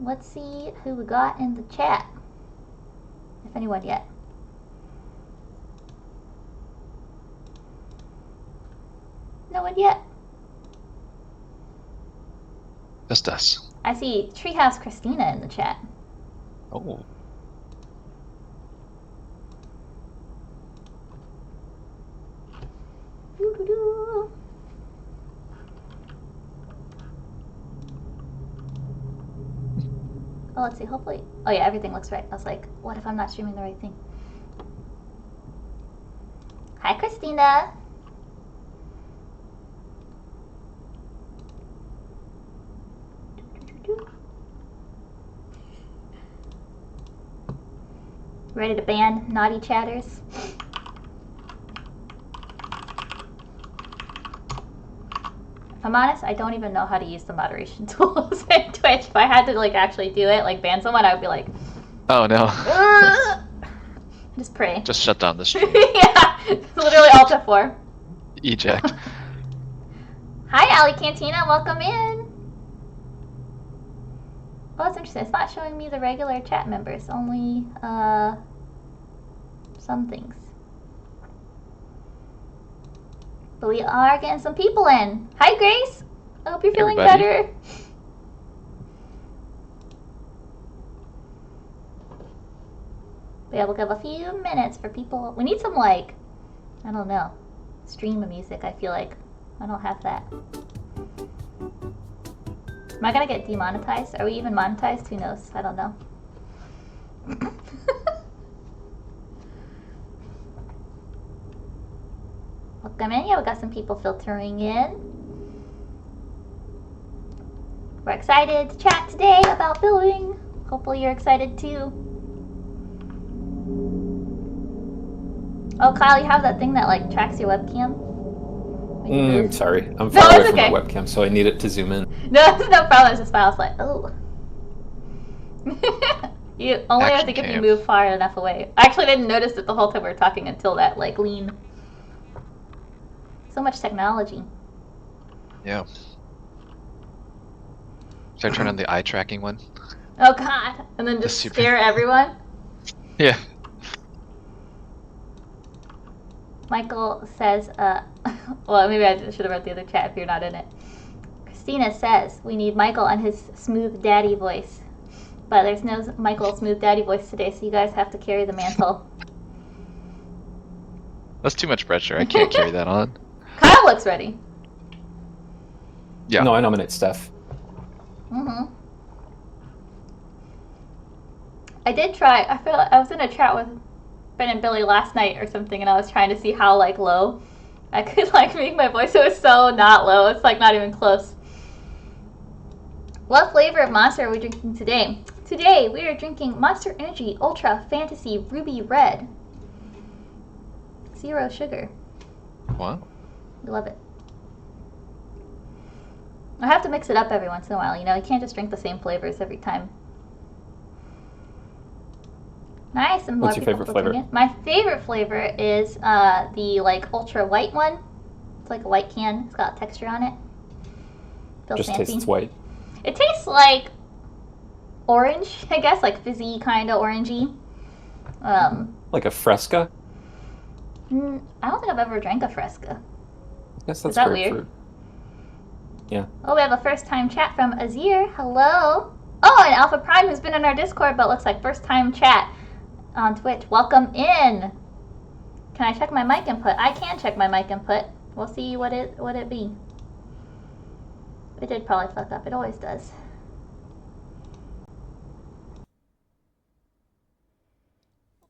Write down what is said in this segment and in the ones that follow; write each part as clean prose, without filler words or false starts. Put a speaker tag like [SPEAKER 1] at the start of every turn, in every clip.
[SPEAKER 1] Let's see who we got in the chat. If anyone yet. No one yet?
[SPEAKER 2] Just us.
[SPEAKER 1] I see Treehouse Christina in the chat.
[SPEAKER 2] Oh.
[SPEAKER 1] Doo-doo-doo. Oh, let's see, hopefully. Oh yeah, everything looks right. I was like, what if I'm not streaming the right thing? Hi, Christina. Doo-doo-doo-doo. Ready to ban naughty chatters? If I'm honest, I don't even know how to use the moderation tools in Twitch. If I had to like actually do it, like ban someone, I would be like,
[SPEAKER 2] Oh no.
[SPEAKER 1] just pray.
[SPEAKER 2] Just shut down the stream.
[SPEAKER 1] Yeah, literally Alt F4.
[SPEAKER 2] Eject.
[SPEAKER 1] Hi, Ali Cantina, welcome in. Oh, that's interesting. It's not showing me the regular chat members, only some things. But we are getting some people in. Hi, Grace. I hope you're feeling
[SPEAKER 2] Everybody.
[SPEAKER 1] better. But yeah, we'll give a few minutes for people. We need some, like, I don't know, stream music, I feel like. I don't have that. Am I gonna get demonetized? Are we even monetized? Who knows? I don't know. Welcome in. Yeah, we got some people filtering in. We're excited to chat today about building. Hopefully you're excited too. Oh, Kyle, you have that thing that like tracks your webcam?
[SPEAKER 3] Sorry, I'm far away from
[SPEAKER 1] okay.
[SPEAKER 3] my webcam, so I need it to zoom in.
[SPEAKER 1] No, no problem. It's just fine. I was like, oh. You only have to get me move far enough away. I actually didn't notice it the whole time we were talking until that like lean. So much technology.
[SPEAKER 2] Yeah. Should I turn on the eye tracking one?
[SPEAKER 1] Oh god. And then just stare at everyone?
[SPEAKER 2] Yeah.
[SPEAKER 1] Michael says, well, maybe I should have read the other chat if you're not in it. Christina says, we need Michael and his smooth daddy voice. But there's no Michael smooth daddy voice today, so you guys have to carry the mantle.
[SPEAKER 2] That's too much pressure. I can't carry that on.
[SPEAKER 1] Kyle looks ready.
[SPEAKER 3] Yeah. No, I nominate Steph.
[SPEAKER 1] Mm-hmm. I did try. I feel like I was in a chat with Ben and Billy last night or something, and I was trying to see how like low I could like make my voice. It was so not low. It's like not even close. What flavor of Monster are we drinking today? Today we are drinking Monster Energy Ultra Fantasy Ruby Red. 0 sugar.
[SPEAKER 2] Wow.
[SPEAKER 1] I love it. I have to mix it up every once in a while. You know, you can't just drink the same flavors every time. Nice. And
[SPEAKER 3] what's your favorite flavor?
[SPEAKER 1] My favorite flavor is the like ultra white one. It's like a white can. It's got texture on it. Feels
[SPEAKER 3] just
[SPEAKER 1] fancy.
[SPEAKER 3] Tastes white.
[SPEAKER 1] It tastes like orange, I guess, like fizzy kind of orangey.
[SPEAKER 3] Like a Fresca?
[SPEAKER 1] I don't think I've ever drank a Fresca.
[SPEAKER 3] I guess that's
[SPEAKER 1] Is that
[SPEAKER 3] grapefruit.
[SPEAKER 1] weird?
[SPEAKER 3] Yeah.
[SPEAKER 1] Oh, we have a first time chat from Azir. Hello. Oh, and Alpha Prime, who's been in our Discord, but looks like first time chat on Twitch. Welcome in. Can I check my mic input? I can check my mic input. We'll see what it be. It did probably fuck up. It always does.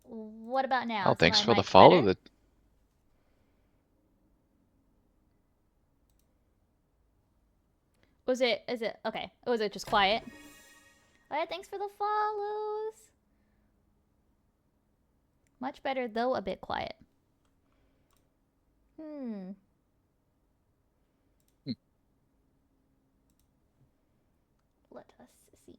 [SPEAKER 1] What about now?
[SPEAKER 2] Oh, thanks for the follow.
[SPEAKER 1] Is it okay? Was it just quiet? Alright, thanks for the follows. Much better, though a bit quiet. Let us see.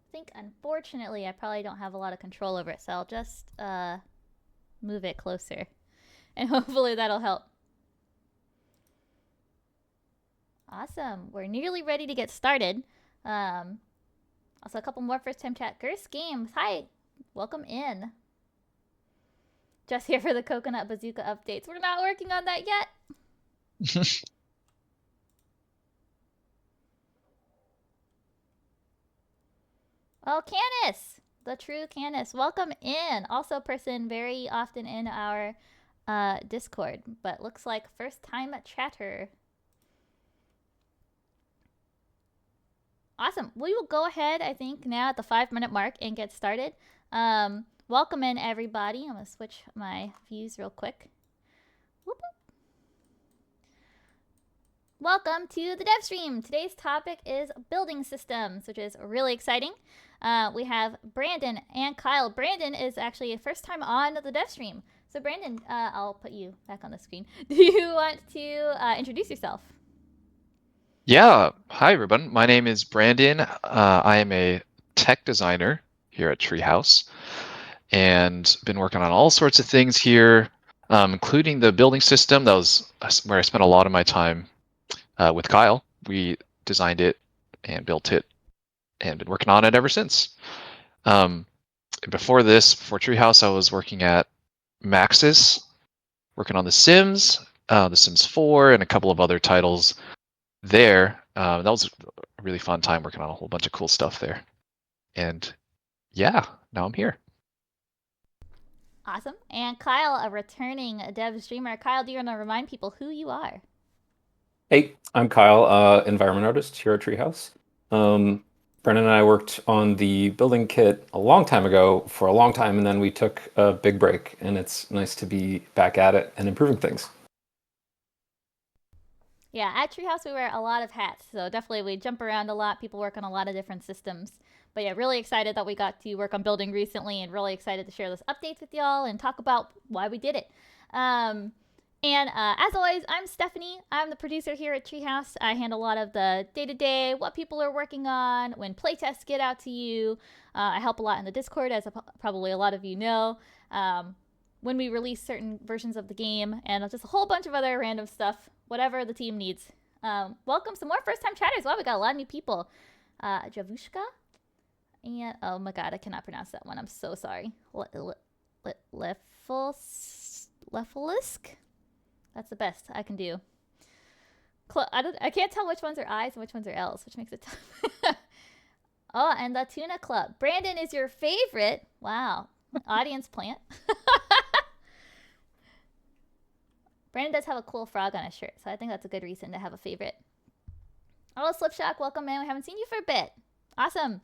[SPEAKER 1] I think, unfortunately, I probably don't have a lot of control over it, so I'll just move it closer. And hopefully that'll help. Awesome. We're nearly ready to get started. Also, a couple more first-time chatters. Games, hi. Welcome in. Just here for the Coconut Bazooka updates. We're not working on that yet. Well, Canis, the true Canis, welcome in. Also a person very often in our Discord, but looks like first-time chatter. Awesome. We will go ahead, I think, now at the 5-minute mark and get started. Welcome in, everybody. I'm going to switch my views real quick. Whoop, whoop. Welcome to the dev stream. Today's topic is building systems, which is really exciting. We have Brandon and Kyle. Brandon is actually a first time on the dev stream. So Brandon, I'll put you back on the screen. Do you want to introduce yourself?
[SPEAKER 2] Yeah. Hi, everyone. My name is Brandon. I am a tech designer here at Treehouse and been working on all sorts of things here, including the building system. That was where I spent a lot of my time with Kyle. We designed it and built it and been working on it ever since. Before Treehouse, I was working at Maxis, working on The Sims, The Sims 4, and a couple of other titles there. That was a really fun time working on a whole bunch of cool stuff there. And yeah, now I'm here.
[SPEAKER 1] Awesome. And Kyle, a returning dev streamer. Kyle, do you want to remind people who you are?
[SPEAKER 3] Hey, I'm Kyle, environment artist here at Treehouse. Brennan and I worked on the building kit a long time ago for a long time, and then we took a big break, and it's nice to be back at it and improving things.
[SPEAKER 1] Yeah, at Treehouse we wear a lot of hats, so definitely we jump around a lot. People work on a lot of different systems. But yeah, really excited that we got to work on building recently and really excited to share those updates with y'all and talk about why we did it. And as always, I'm Stephanie. I'm the producer here at Treehouse. I handle a lot of the day-to-day, what people are working on, when playtests get out to you. I help a lot in the Discord, as probably a lot of you know. When we release certain versions of the game, and just a whole bunch of other random stuff, whatever the team needs. Welcome some more first-time chatters. Wow, we got a lot of new people. Javushka? And, oh my god, I cannot pronounce that one. I'm so sorry. Lefelisk? That's the best I can do. I can't tell which ones are I's and which ones are L's, which makes it tough. Oh, and the Tuna Club. Brandon is your favorite. Wow. Audience plant. Brandon does have a cool frog on his shirt, so I think that's a good reason to have a favorite. Oh, Slipshock, welcome, man. We haven't seen you for a bit. Awesome.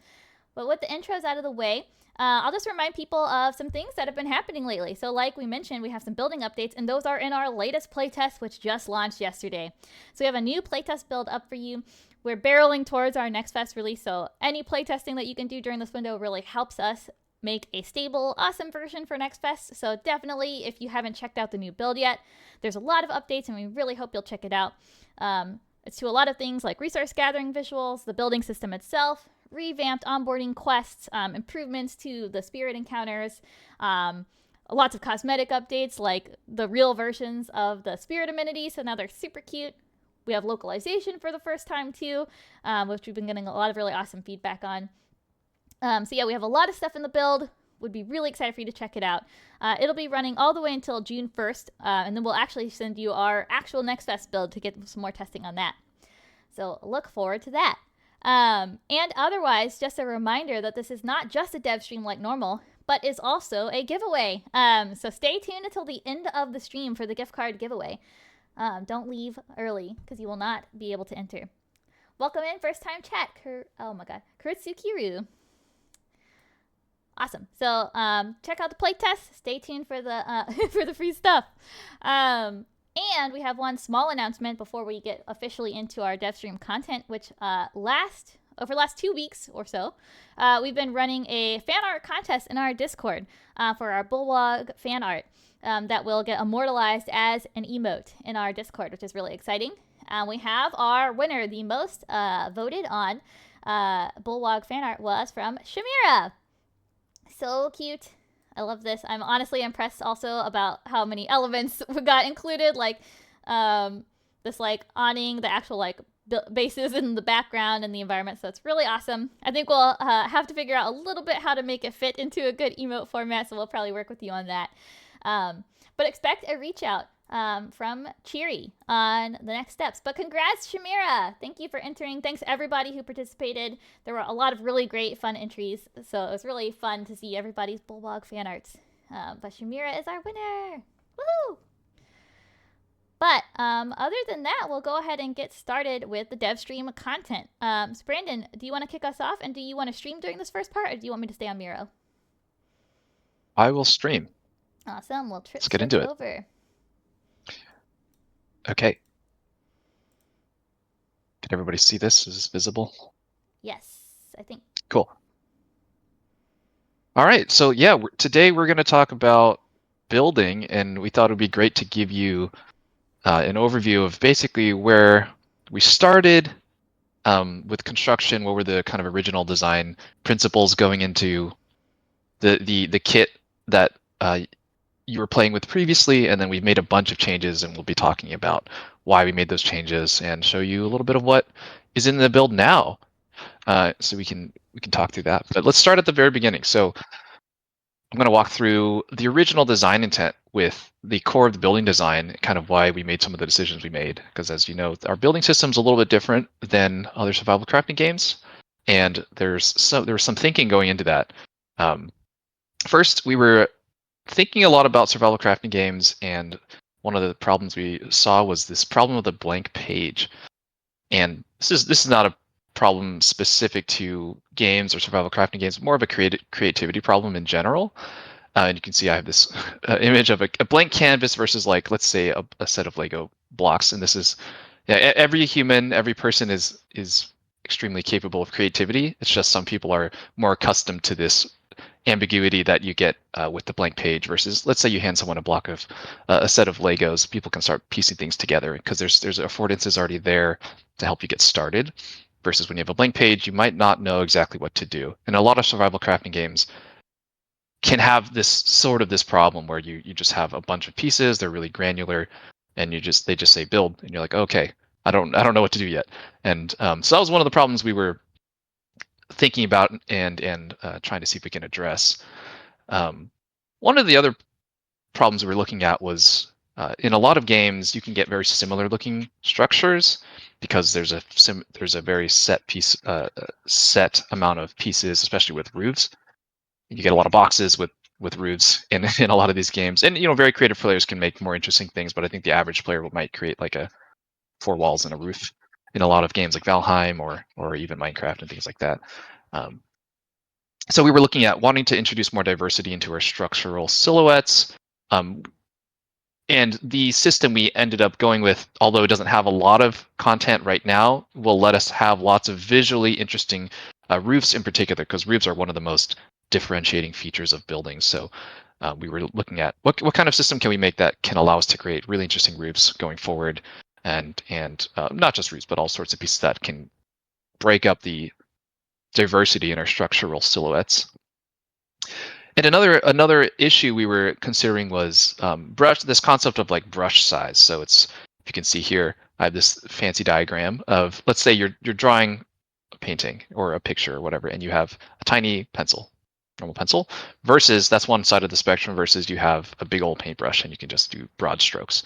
[SPEAKER 1] But with the intros out of the way, I'll just remind people of some things that have been happening lately. So like we mentioned, we have some building updates, and those are in our latest playtest, which just launched yesterday. So we have a new playtest build up for you. We're barreling towards our next fest release, so any playtesting that you can do during this window really helps us make a stable, awesome version for next fest. So definitely, if you haven't checked out the new build yet, there's a lot of updates, and we really hope you'll check it out. It's to a lot of things like resource gathering visuals, the building system itself, revamped onboarding quests, improvements to the spirit encounters, lots of cosmetic updates like the real versions of the spirit amenities, so now they're super cute. We have localization for the first time too, which we've been getting a lot of really awesome feedback on. So yeah, we have a lot of stuff in the build. Would be really excited for you to check it out. It'll be running all the way until June 1st, and then we'll actually send you our actual Next Fest build to get some more testing on that. So look forward to that. And otherwise, just a reminder that this is not just a dev stream like normal, but is also a giveaway. So stay tuned until the end of the stream for the gift card giveaway. Don't leave early because you will not be able to enter. Welcome in, first time chat. Oh my god, Kurutsukiru. Awesome. So check out the playtest. Stay tuned for the for the free stuff. And we have one small announcement before we get officially into our dev stream content, which over the last 2 weeks or so, we've been running a fan art contest in our Discord for our Bullwog fan art that will get immortalized as an emote in our Discord, which is really exciting. We have our winner. The most voted on Bullwog fan art was from Shamira. So cute. I love this. I'm honestly impressed also about how many elements got included, like this like awning, the actual like bases in the background and the environment, so it's really awesome. I think we'll have to figure out a little bit how to make it fit into a good emote format, so we'll probably work with you on that. But expect a reach out from Cheery on the next steps. But congrats, Shamira! Thank you for entering. Thanks everybody who participated. There were a lot of really great, fun entries, so it was really fun to see everybody's Bullwog fan arts. But Shamira is our winner! Woohoo! But other than that, we'll go ahead and get started with the dev stream content. So Brandon, do you want to kick us off? And do you want to stream during this first part, or do you want me to stay on Miro?
[SPEAKER 2] I will stream.
[SPEAKER 1] Awesome. We'll
[SPEAKER 2] Let's get into it.
[SPEAKER 1] over.
[SPEAKER 2] Okay. Can everybody see this? Is this visible?
[SPEAKER 1] Yes, I think.
[SPEAKER 2] Cool. All right. So yeah, today we're going to talk about building, and we thought it would be great to give you an overview of basically where we started with construction. What were the kind of original design principles going into the kit that you were playing with previously, and then we've made a bunch of changes, and we'll be talking about why we made those changes and show you a little bit of what is in the build now, so we can talk through that. But let's start at the very beginning. So I'm going to walk through the original design intent with the core of the building design, kind of why we made some of the decisions we made. Because as you know, our building system's a little bit different than other survival crafting games, and there was some thinking going into that. First, we were thinking a lot about survival crafting games, and one of the problems we saw was this problem of the blank page. And this is not a problem specific to games or survival crafting games, more of a creativity problem in general. And you can see I have this image of a blank canvas versus, like, let's say a set of Lego blocks. And this is, yeah, every human, every person is extremely capable of creativity. It's just some people are more accustomed to this ambiguity that you get with the blank page versus, let's say you hand someone a block of a set of Legos, people can start piecing things together because there's affordances already there to help you get started. Versus when you have a blank page, you might not know exactly what to do. And a lot of survival crafting games can have this problem where you just have a bunch of pieces, they're really granular, and they just say build, and you're like, okay, I don't know what to do yet. And so that was one of the problems we were thinking about and trying to see if we can address. One of the other problems we were looking at was in a lot of games you can get very similar looking structures because there's a very set amount of pieces, especially with roofs. You get a lot of boxes with roofs in a lot of these games, and very creative players can make more interesting things. But I think the average player might create like a 4 walls and a roof in a lot of games like Valheim or even Minecraft and things like that. So we were looking at wanting to introduce more diversity into our structural silhouettes. And the system we ended up going with, although it doesn't have a lot of content right now, will let us have lots of visually interesting roofs in particular, because roofs are one of the most differentiating features of buildings. So we were looking at what kind of system can we make that can allow us to create really interesting roofs going forward, and not just roofs, but all sorts of pieces that can break up the diversity in our structural silhouettes. And another issue we were considering was this concept of like brush size. So it's, if you can see here, I have this fancy diagram of, let's say you're drawing a painting or a picture or whatever, and you have a tiny pencil, normal pencil, versus that's one side of the spectrum, versus you have a big old paintbrush and you can just do broad strokes.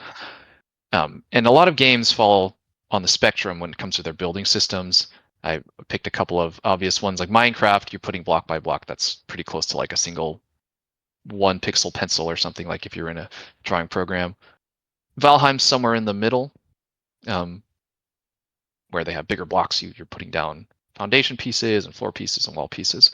[SPEAKER 2] And a lot of games fall on the spectrum when it comes to their building systems. I picked a couple of obvious ones, like Minecraft, you're putting block by block. That's pretty close to like a single 1 pixel pencil or something, like if you're in a drawing program. Valheim's somewhere in the middle, where they have bigger blocks. You're putting down foundation pieces and floor pieces and wall pieces.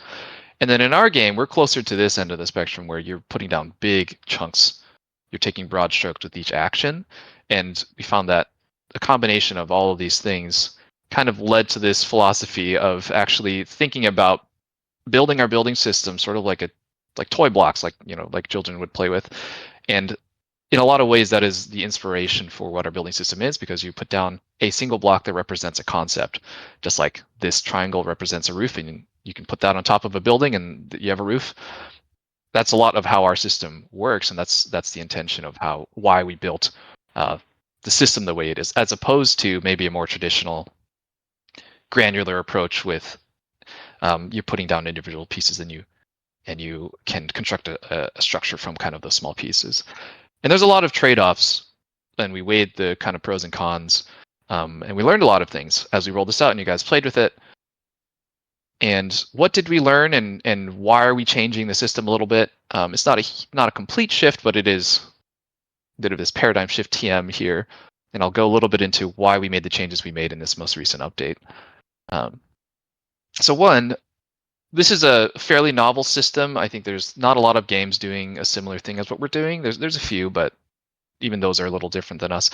[SPEAKER 2] And then in our game, we're closer to this end of the spectrum where you're putting down big chunks. You're taking broad strokes with each action. And we found that a combination of all of these things kind of led to this philosophy of actually thinking about building our building system sort of like toy blocks, like children would play with. And in a lot of ways, that is the inspiration for what our building system is, because you put down a single block that represents a concept, just like this triangle represents a roof, and you can put that on top of a building and you have a roof. That's a lot of how our system works, and that's the intention of why we built the system the way it is, as opposed to maybe a more traditional granular approach with you're putting down individual pieces and you can construct a structure from kind of those small pieces. And there's a lot of trade-offs, and we weighed the kind of pros and cons, and we learned a lot of things as we rolled this out and you guys played with it. And what did we learn, and why are we changing the system a little bit? It's not a complete shift, but it is a bit of this paradigm shift TM here. And I'll go a little bit into why we made the changes we made in this most recent update. So one, this is a fairly novel system. I think there's not a lot of games doing a similar thing as what we're doing. There's a few, but even those are a little different than us.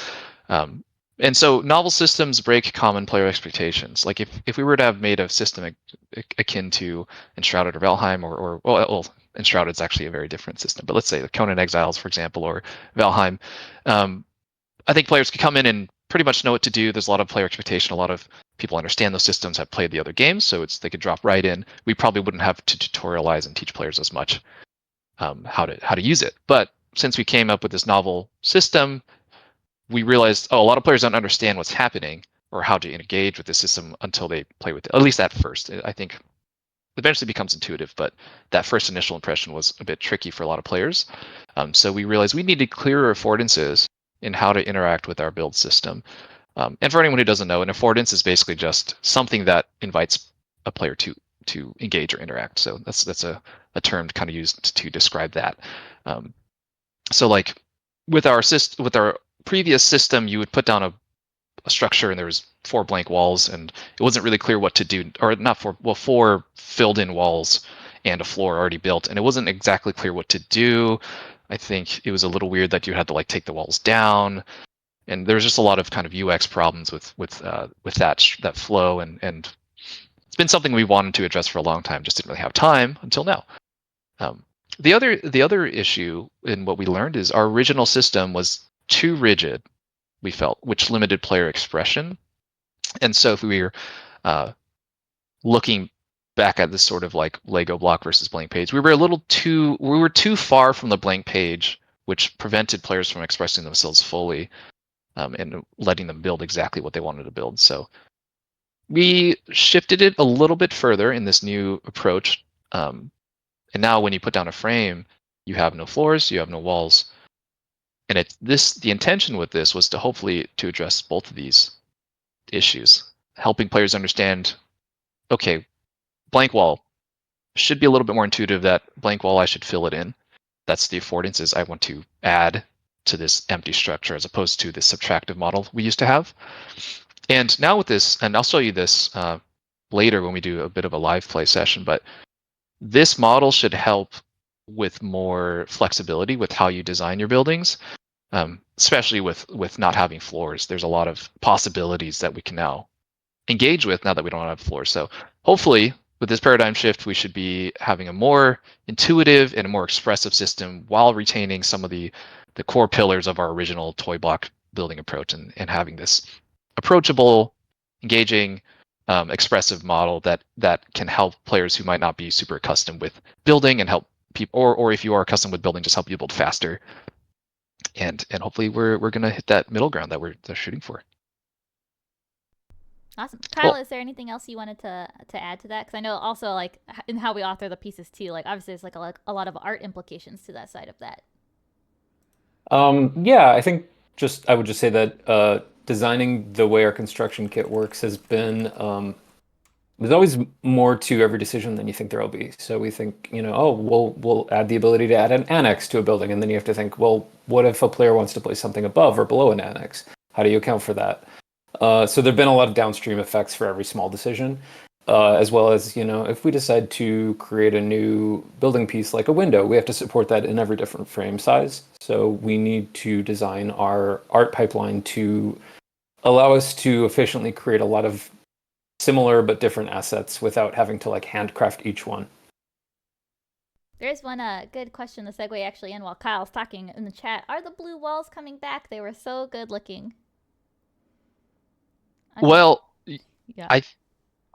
[SPEAKER 2] And so novel systems break common player expectations. Like if we were to have made a system akin to Enshrouded or Valheim, or well, Enshrouded is actually a very different system, but let's say the Conan Exiles, for example, or Valheim, I think players could come in and pretty much know what to do. There's a lot of player expectation. A lot of people understand those systems, have played the other games, so they could drop right in. We probably wouldn't have to tutorialize and teach players as much how to use it. But since we came up with this novel system, we realized, a lot of players don't understand what's happening or how to engage with the system until they play with it. At least at first. I think it eventually becomes intuitive, but that first initial impression was a bit tricky for a lot of players. So we realized we needed clearer affordances in how to interact with our build system. And for anyone who doesn't know, an affordance is basically just something that invites a player to engage or interact. So that's a term kind of used to describe that. So like with our previous system, you would put down a structure and there was 4 blank walls, and it wasn't really clear what to do, or not 4 filled in walls and a floor already built, and it wasn't exactly clear what to do. I think it was a little weird that you had to like take the walls down, and there was just a lot of kind of UX problems with that flow, and it's been something we wanted to address for a long time, just didn't really have time until now. The other issue in what we learned is our original system was too rigid, we felt, which limited player expression. And so if we were looking back at this sort of like Lego block versus blank page, we were too far from the blank page, which prevented players from expressing themselves fully and letting them build exactly what they wanted to build. So we shifted it a little bit further in this new approach. And now when you put down a frame, you have no floors, you have no walls. And the intention with this was to hopefully to address both of these issues, helping players understand, okay, blank wall should be a little bit more intuitive. That blank wall, I should fill it in. That's the affordances I want to add to this empty structure, as opposed to this subtractive model we used to have. And now with this, and I'll show you this later when we do a bit of a live play session, but this model should help with more flexibility with how you design your buildings, especially with not having floors. There's a lot of possibilities that we can now engage with now that we don't have floors. So hopefully with this paradigm shift, we should be having a more intuitive and a more expressive system while retaining some of the core pillars of our original toy block building approach, and having this approachable, engaging, expressive model that can help players who might not be super accustomed with building, and help people, or if you are accustomed with building, just help you build faster. And hopefully we're gonna hit that middle ground that we're shooting for.
[SPEAKER 1] Awesome. Kyle,
[SPEAKER 2] Cool.
[SPEAKER 1] is there anything else you wanted to add to that? Because I know also like in how we author the pieces too, like obviously there's like a lot of art implications to that side of that.
[SPEAKER 3] Yeah, I think I would just say that designing the way our construction kit works has been there's always more to every decision than you think there'll be. So we think, oh, we'll add the ability to add an annex to a building, and then you have to think, well, what if a player wants to place something above or below an annex? How do you account for that? So there've been a lot of downstream effects for every small decision, as well as, if we decide to create a new building piece like a window, we have to support that in every different frame size. So we need to design our art pipeline to allow us to efficiently create a lot of similar but different assets without having to like handcraft each one.
[SPEAKER 1] There's one good question to segue actually in while Kyle's talking in the chat. Are the blue walls coming back? They were so good looking.
[SPEAKER 2] Well,
[SPEAKER 1] yeah.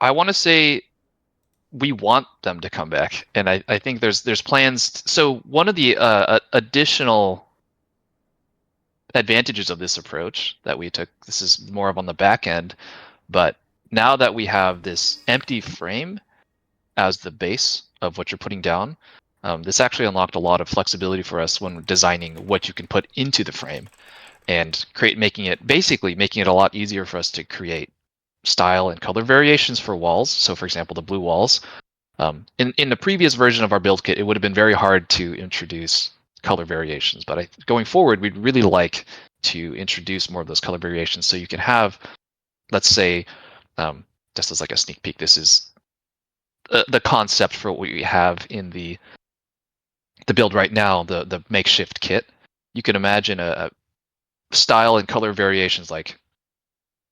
[SPEAKER 2] I want to say we want them to come back, and I think there's plans. So one of the additional advantages of this approach that we took, this is more of on the back end, but now that we have this empty frame as the base of what you're putting down, this actually unlocked a lot of flexibility for us when designing what you can put into the frame, and making it a lot easier for us to create style and color variations for walls. So for example, the blue walls. In the previous version of our build kit, it would have been very hard to introduce color variations, but going forward, we'd really like to introduce more of those color variations. So you can have, let's say, just as like a sneak peek, this is the concept for what we have in the build right now, the makeshift kit. You can imagine a style and color variations, like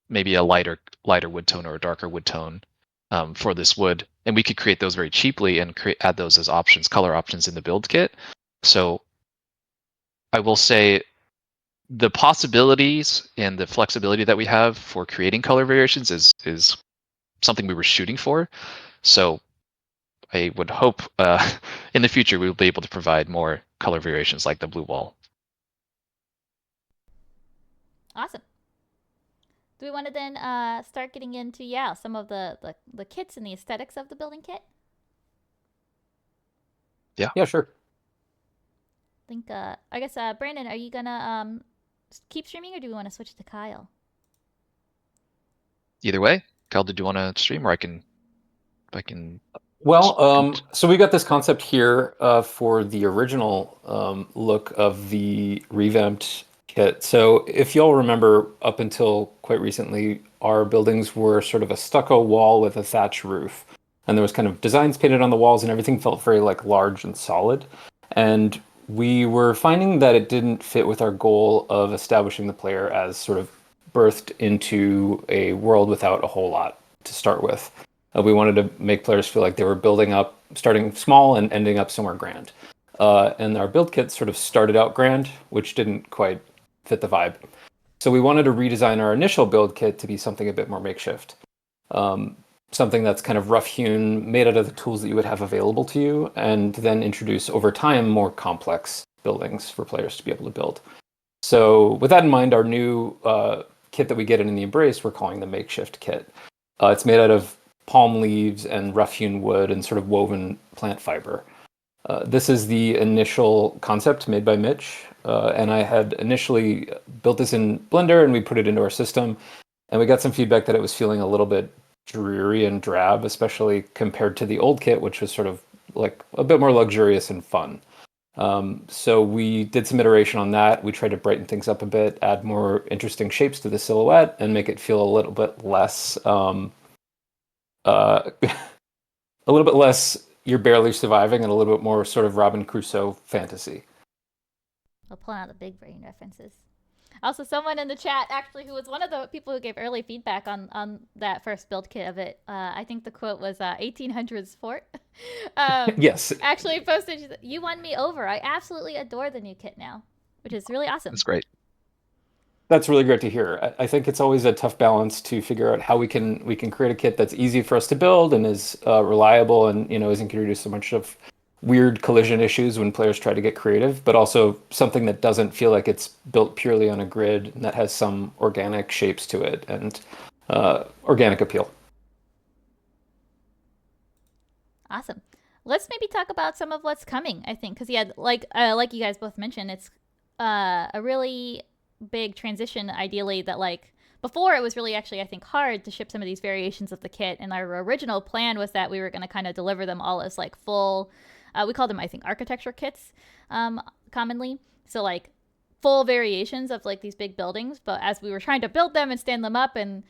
[SPEAKER 2] maybe a lighter wood tone or a darker wood tone for this wood, and we could create those very cheaply and add those as options, color options in the build kit. So I will say the possibilities and the flexibility that we have for creating color variations is something we were shooting for. So I would hope in the future we will be able to provide more color variations like the blue wall.
[SPEAKER 1] Awesome. Do we want to then start getting into some of the kits and the aesthetics of the building kit?
[SPEAKER 3] Yeah, sure.
[SPEAKER 1] I think I guess Brandon, are you gonna keep streaming, or do we want to switch to Kyle?
[SPEAKER 2] Either way, Kyle, did you want to stream, or I can?
[SPEAKER 3] Well, so we got this concept here for the original look of the revamped kit. So if y'all remember, up until quite recently, our buildings were sort of a stucco wall with a thatch roof, and there was kind of designs painted on the walls, and everything felt very like large and solid. And we were finding that it didn't fit with our goal of establishing the player as sort of birthed into a world without a whole lot to start with. We wanted to make players feel like they were building up, starting small and ending up somewhere grand. And our build kit sort of started out grand, which didn't quite fit the vibe. So we wanted to redesign our initial build kit to be something a bit more makeshift. Something that's kind of rough-hewn, made out of the tools that you would have available to you, and then introduce over time more complex buildings for players to be able to build. So with that in mind, our new kit that we get in the Embrace, we're calling the makeshift kit. It's made out of palm leaves and rough-hewn wood and sort of woven plant fiber. This is the initial concept made by Mitch, and I had initially built this in Blender, and we put it into our system, and we got some feedback that it was feeling a little bit dreary and drab, especially compared to the old kit, which was sort of like a bit more luxurious and fun. So we did some iteration on that. We tried to brighten things up a bit, add more interesting shapes to the silhouette, and make it feel a little bit less a little bit less you're barely surviving, and a little bit more sort of Robin Crusoe fantasy.
[SPEAKER 1] We'll pull out the big brain references. Also, someone in the chat actually, who was one of the people who gave early feedback on that first build kit of it, I think the quote was 1800s fort.
[SPEAKER 3] Yes.
[SPEAKER 1] Actually posted, "You won me over. I absolutely adore the new kit now," which is really awesome.
[SPEAKER 2] That's great.
[SPEAKER 3] That's really great to hear. I think it's always a tough balance to figure out how we can create a kit that's easy for us to build and is reliable, and isn't going to do so much of weird collision issues when players try to get creative, but also something that doesn't feel like it's built purely on a grid and that has some organic shapes to it and organic appeal.
[SPEAKER 1] Awesome. Let's maybe talk about some of what's coming, I think, because like you guys both mentioned, it's a really big transition, ideally, that like before it was really actually, I think, hard to ship some of these variations of the kit, and our original plan was that we were going to kind of deliver them all as like full, we call them, I think, architecture kits commonly, so like full variations of like these big buildings. But as we were trying to build them and stand them up and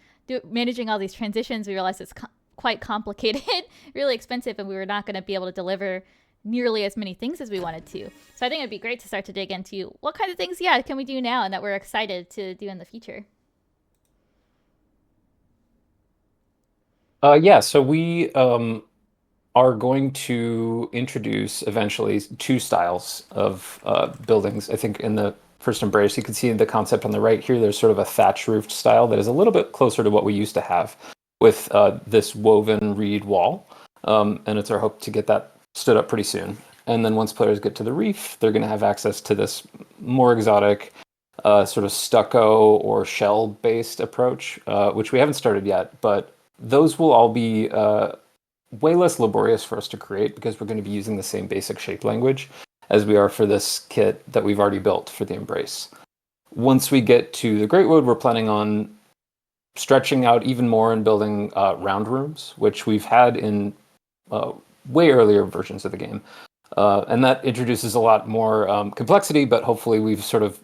[SPEAKER 1] managing all these transitions, we realized it's quite complicated, really expensive, and we were not going to be able to deliver nearly as many things as we wanted to. So I think it'd be great to start to dig into what kind of things, can we do now and that we're excited to do in the future.
[SPEAKER 3] So we are going to introduce eventually two styles of buildings. I think in the first Embrace, you can see the concept on the right here. There's sort of a thatch roofed style that is a little bit closer to what we used to have with this woven reed wall. And it's our hope to get that stood up pretty soon. And then once players get to the reef, they're going to have access to this more exotic sort of stucco or shell-based approach, which we haven't started yet, but those will all be way less laborious for us to create because we're going to be using the same basic shape language as we are for this kit that we've already built for the Embrace. Once we get to the Greatwood, we're planning on stretching out even more and building round rooms, which we've had in way earlier versions of the game. And that introduces a lot more complexity, but hopefully we've sort of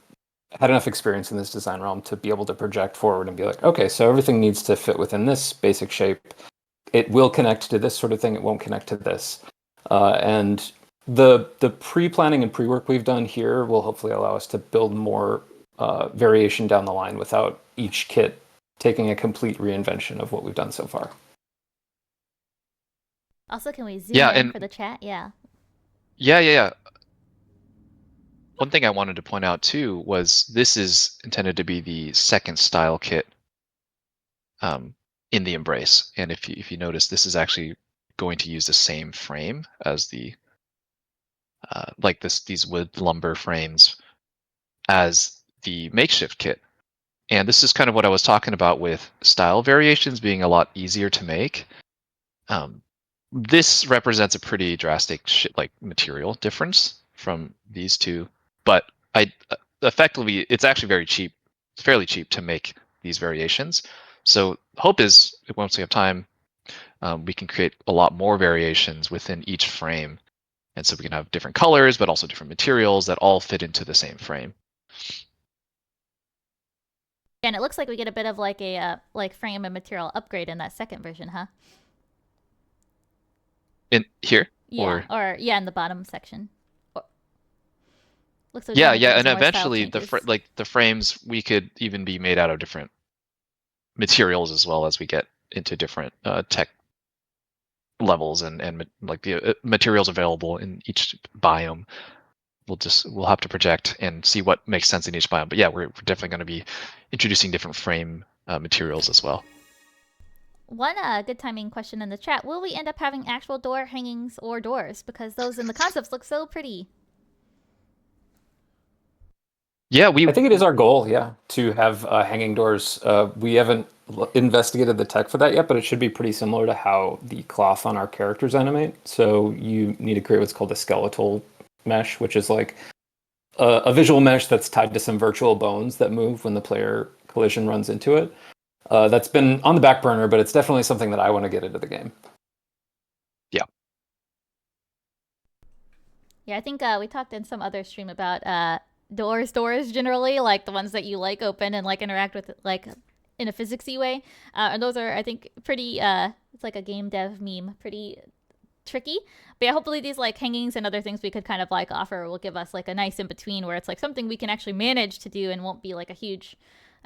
[SPEAKER 3] had enough experience in this design realm to be able to project forward and be like, okay, so everything needs to fit within this basic shape. It will connect to this sort of thing. It won't connect to this. And the pre-planning and pre-work we've done here will hopefully allow us to build more variation down the line without each kit taking a complete reinvention of what we've done so far.
[SPEAKER 1] Also, can we zoom in
[SPEAKER 2] and
[SPEAKER 1] for the chat? Yeah.
[SPEAKER 2] Yeah. One thing I wanted to point out too was this is intended to be the second style kit in the Embrace, and if you notice, this is actually going to use the same frame as the these wood lumber frames as the makeshift kit. And this is kind of what I was talking about with style variations being a lot easier to make. This represents a pretty drastic material difference from these two, but effectively it's actually very cheap. It's fairly cheap to make these variations. So hope is once we have time, we can create a lot more variations within each frame, and so we can have different colors, but also different materials that all fit into the same frame.
[SPEAKER 1] And it looks like we get a bit of like a frame and material upgrade in that second version, huh?
[SPEAKER 2] In here?
[SPEAKER 1] Yeah, or in the bottom section. Looks like
[SPEAKER 2] Yeah,
[SPEAKER 1] and
[SPEAKER 2] eventually the frames we could even be made out of different materials as well as we get into different tech levels and like the materials available in each biome. We'll have to project and see what makes sense in each biome. But yeah, we're definitely going to be introducing different frame materials as well.
[SPEAKER 1] One good timing question in the chat: will we end up having actual door hangings or doors? Because those in the concepts look so pretty.
[SPEAKER 2] Yeah,
[SPEAKER 3] I think it is our goal, to have hanging doors. We haven't investigated the tech for that yet, but it should be pretty similar to how the cloth on our characters animate. So you need to create what's called a skeletal mesh, which is like a visual mesh that's tied to some virtual bones that move when the player collision runs into it. That's been on the back burner, but it's definitely something that I want to get into the game.
[SPEAKER 2] Yeah.
[SPEAKER 1] Yeah, I think we talked in some other stream about doors generally, like the ones that you like open and like interact with like in a physicsy way. And those are, I think, pretty it's like a game dev meme, pretty tricky. But yeah, hopefully these like hangings and other things we could kind of like offer will give us like a nice in between where it's like something we can actually manage to do and won't be like a huge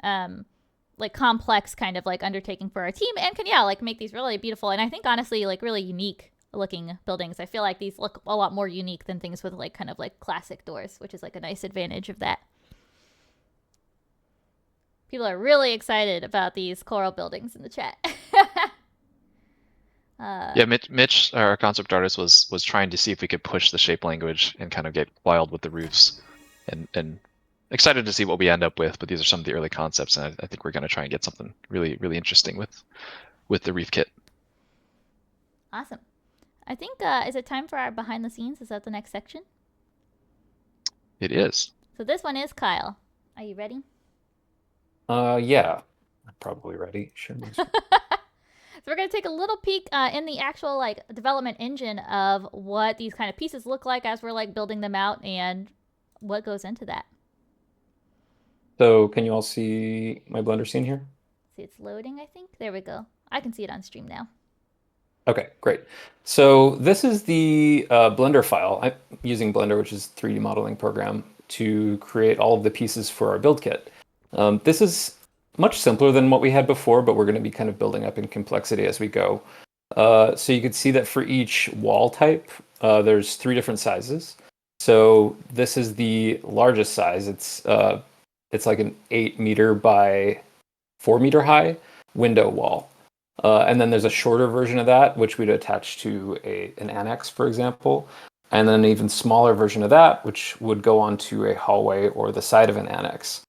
[SPEAKER 1] like complex kind of like undertaking for our team, and can like make these really beautiful and I think honestly like really unique looking buildings. I feel like these look a lot more unique than things with like kind of like classic doors, which is like a nice advantage of that. People are really excited about these coral buildings in the chat.
[SPEAKER 2] Yeah, Mitch, our concept artist, was trying to see if we could push the shape language and kind of get wild with the roofs, and excited to see what we end up with. But these are some of the early concepts, and I think we're going to try and get something really, really interesting with the reef kit.
[SPEAKER 1] Awesome. I think is it time for our behind the scenes? Is that the next section?
[SPEAKER 2] It is.
[SPEAKER 1] So this one is Kyle. Are you ready?
[SPEAKER 3] Yeah, I'm probably ready. Sure.
[SPEAKER 1] So we're going to take a little peek in the actual like development engine of what these kind of pieces look like as we're like building them out and what goes into that.
[SPEAKER 3] So can you all see my Blender scene here?
[SPEAKER 1] See, it's loading, I think. There we go. I can see it on stream now.
[SPEAKER 3] Okay, great. So this is the Blender file. I'm using Blender, which is a 3D modeling program, to create all of the pieces for our build kit. This is much simpler than what we had before, but we're going to be kind of building up in complexity as we go. So you can see that for each wall type, there's 3 different sizes. So this is the largest size. It's like an 8 meter by 4 meter high window wall. And then there's a shorter version of that, which we'd attach to an annex, for example. And then an even smaller version of that, which would go onto a hallway or the side of an annex.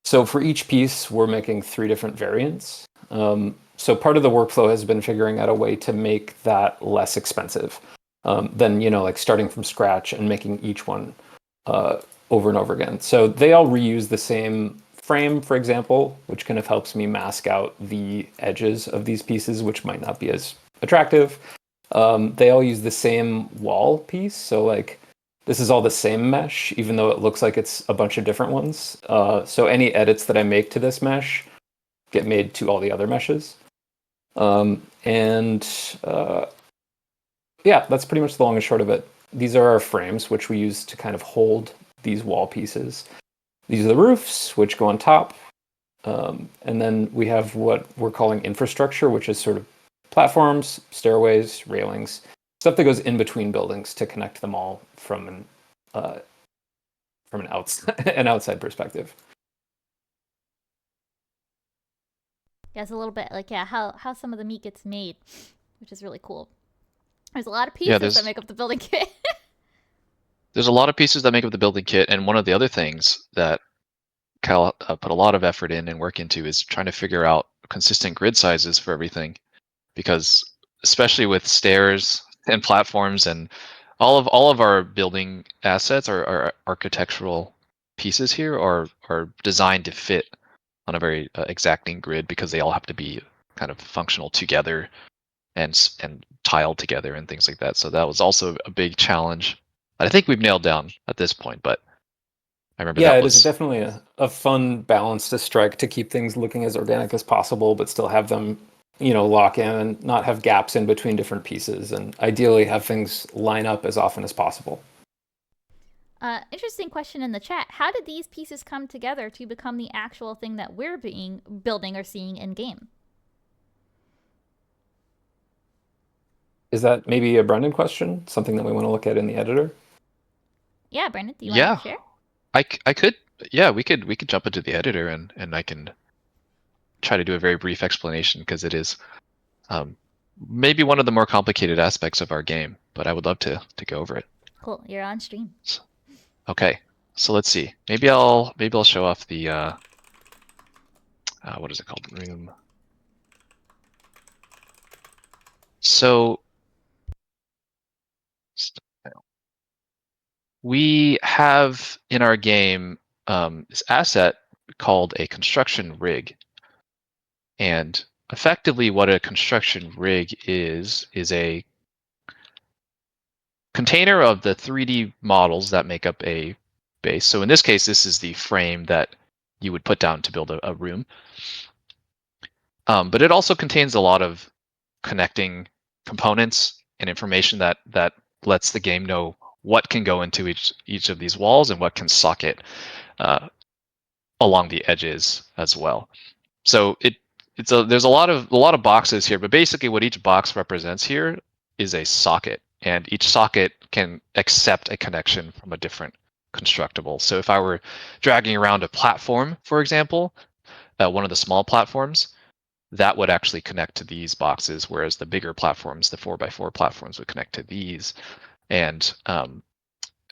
[SPEAKER 3] So for each piece, we're making 3 different variants. So part of the workflow has been figuring out a way to make that less expensive than, like starting from scratch and making each one over and over again. So they all reuse the same frame, for example, which kind of helps me mask out the edges of these pieces, which might not be as attractive. They all use the same wall piece. So like this is all the same mesh, even though it looks like it's a bunch of different ones. So any edits that I make to this mesh get made to all the other meshes. Yeah, that's pretty much the long and short of it. These are our frames, which we use to kind of hold these wall pieces. These are the roofs, which go on top. And then we have what we're calling infrastructure, which is sort of platforms, stairways, railings, stuff that goes in between buildings to connect them all from an outside perspective.
[SPEAKER 1] Yeah, it's a little bit like how some of the meat gets made, which is really cool. There's a lot of pieces that make up the building kit.
[SPEAKER 2] There's a lot of pieces that make up the building kit, and one of the other things that Kyle put a lot of effort in and work into is trying to figure out consistent grid sizes for everything, because especially with stairs and platforms and all of our building assets, our architectural pieces here are designed to fit on a very exacting grid, because they all have to be kind of functional together and tiled together and things like that. So that was also a big challenge that I think we've nailed down at this point. But I remember
[SPEAKER 3] Yeah,
[SPEAKER 2] that
[SPEAKER 3] it
[SPEAKER 2] was
[SPEAKER 3] is definitely a fun balance to strike to keep things looking as organic as possible, but still have them, lock in and not have gaps in between different pieces, and ideally have things line up as often as possible.
[SPEAKER 1] Interesting question in the chat. How did these pieces come together to become the actual thing that we're building or seeing in game?
[SPEAKER 3] Is that maybe a Brendan question? Something that we want to look at in the editor?
[SPEAKER 1] Yeah, Brendan, do you want to share?
[SPEAKER 2] I could. Yeah, we could jump into the editor and I can try to do a very brief explanation, because it is maybe one of the more complicated aspects of our game, but I would love to go over it.
[SPEAKER 1] Cool, you're on stream.
[SPEAKER 2] Okay, so let's see. Maybe I'll show off the what is it called? Room. So we have in our game this asset called a construction rig, and effectively what a construction rig is a container of the 3D models that make up a base. So in this case, this is the frame that you would put down to build a room. But it also contains a lot of connecting components and information that lets the game know what can go into each of these walls and what can socket along the edges as well. So there's a lot of boxes here, but basically what each box represents here is a socket, and each socket can accept a connection from a different constructible. So if I were dragging around a platform, for example, one of the small platforms, that would actually connect to these boxes, whereas the bigger platforms, the 4x4 platforms, would connect to these. And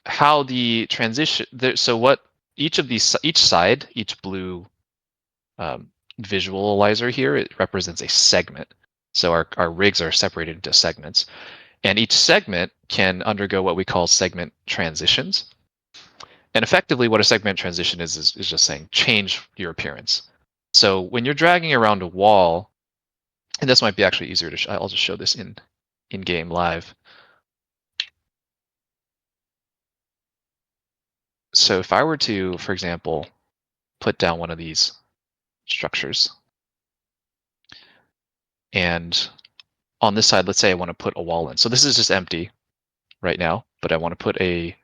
[SPEAKER 2] how the transition, so what each side, each blue visualizer here, it represents a segment. So our rigs are separated into segments, and each segment can undergo what we call segment transitions. And effectively what a segment transition is just saying change your appearance. So when you're dragging around a wall, and this might be actually easier to I'll just show this in game live. So if I were to, for example, put down one of these structures, and on this side, let's say I want to put a wall in. So this is just empty right now, but I want to put a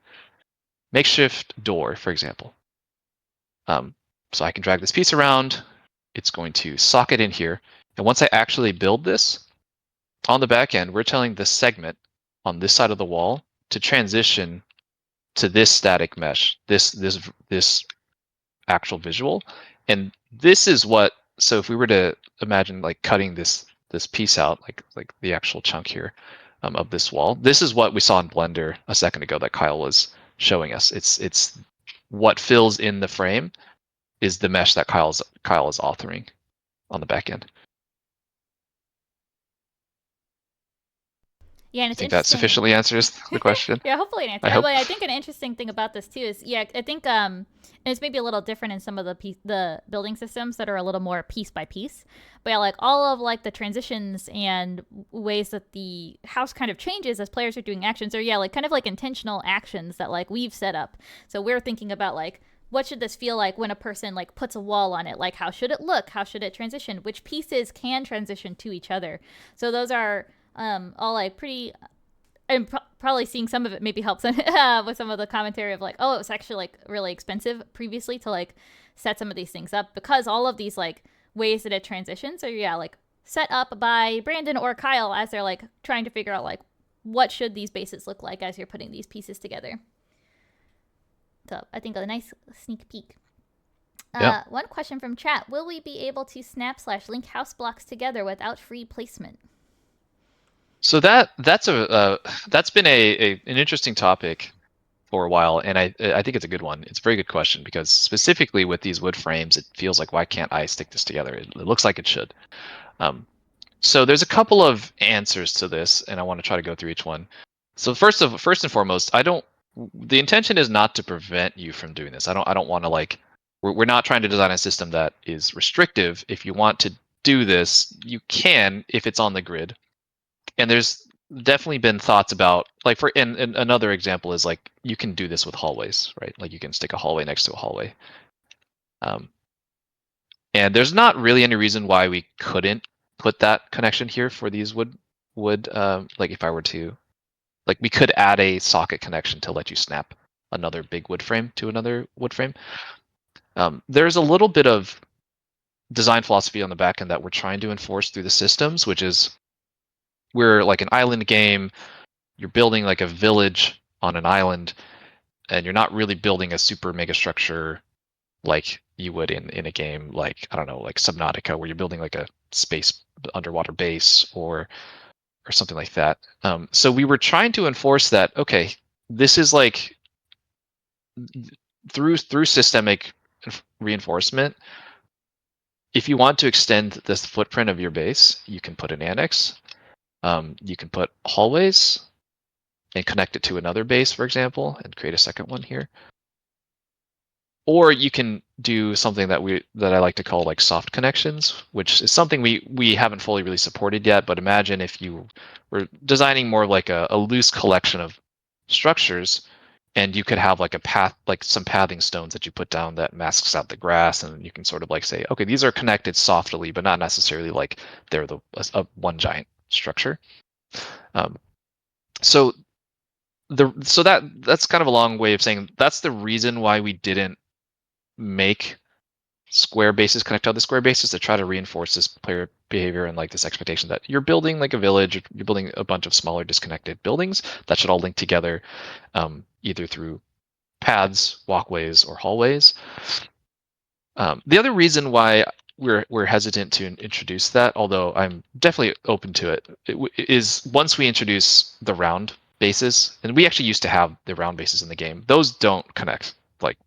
[SPEAKER 2] makeshift door, for example. So I can drag this piece around. It's going to socket in here. And once I actually build this, on the back end, we're telling the segment on this side of the wall to transition to this static mesh, this actual visual. And this is what, so if we were to imagine like cutting this piece out, like the actual chunk here of this wall, this is what we saw in Blender a second ago that Kyle was showing us. It's what fills in the frame is the mesh that Kyle is authoring on the back end.
[SPEAKER 1] Yeah, and
[SPEAKER 2] I
[SPEAKER 1] it's
[SPEAKER 2] think that
[SPEAKER 1] interesting.
[SPEAKER 2] sufficiently answers the question.
[SPEAKER 1] Yeah, hopefully it answers.
[SPEAKER 2] I hope.
[SPEAKER 1] I think an interesting thing about this too is, yeah, I think and it's maybe a little different in some of the building systems that are a little more piece by piece. But yeah, like all of like the transitions and ways that the house kind of changes as players are doing actions, or yeah, like kind of like intentional actions that like we've set up. So we're thinking about like, what should this feel like when a person like puts a wall on it? Like, how should it look? How should it transition? Which pieces can transition to each other? So those are all like pretty. I'm probably seeing some of it maybe helps with some of the commentary of like, oh, it was actually like really expensive previously to like set some of these things up, because all of these like ways that it transitions are, yeah, like set up by Brandon or Kyle as they're like trying to figure out like what should these bases look like as you're putting these pieces together. So I think a nice sneak peek.
[SPEAKER 2] Yeah.
[SPEAKER 1] One question from chat: will we be able to snap/link house blocks together without free placement?
[SPEAKER 2] So that's been an interesting topic for a while, and I think it's a good one. It's a very good question, because specifically with these wood frames, it feels like, why can't I stick this together? It looks like it should. So there's a couple of answers to this, and I want to try to go through each one. So first and foremost, the intention is not to prevent you from doing this. I don't want to like, we're not trying to design a system that is restrictive. If you want to do this, you can, if it's on the grid. And there's definitely been thoughts about, like, and another example is like, you can do this with hallways, right? Like you can stick a hallway next to a hallway. And there's not really any reason why we couldn't put that connection here for these wood like if I were to, like, we could add a socket connection to let you snap another big wood frame to another wood frame. There's a little bit of design philosophy on the back end that we're trying to enforce through the systems, which is, we're like an island game. You're building like a village on an island, and you're not really building a super mega structure like you would in a game like, I don't know, like Subnautica, where you're building like a space underwater base or something like that. So we were trying to enforce that, okay, this is like, through systemic reinforcement, if you want to extend this footprint of your base, you can put an annex. You can put hallways and connect it to another base, for example, and create a second one here. Or you can do something that I like to call like soft connections, which is something we haven't fully really supported yet. But imagine if you were designing more like a loose collection of structures, and you could have like a path, like some pathing stones that you put down that masks out the grass, and you can sort of like say, okay, these are connected softly, but not necessarily like they're one giant structure. So that's kind of a long way of saying that's the reason why we didn't make square bases connect to other square bases, to try to reinforce this player behavior and like this expectation that you're building like a village, you're building a bunch of smaller disconnected buildings that should all link together, either through paths, walkways, or hallways. The other reason why we're hesitant to introduce that, although I'm definitely open to it, is once we introduce the round bases, and we actually used to have the round bases in the game, those don't connect. Like,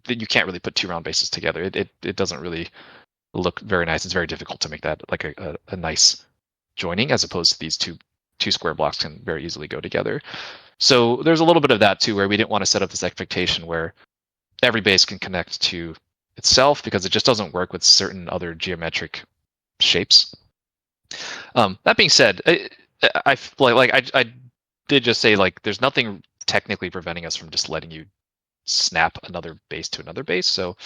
[SPEAKER 2] you can't really put two round bases together. It doesn't really look very nice. It's very difficult to make that like a nice joining, as opposed to these two square blocks can very easily go together. So there's a little bit of that too, where we didn't want to set up this expectation where every base can connect to itself, because it just doesn't work with certain other geometric shapes. That being said, I did just say, like, there's nothing technically preventing us from just letting you snap another base to another base. So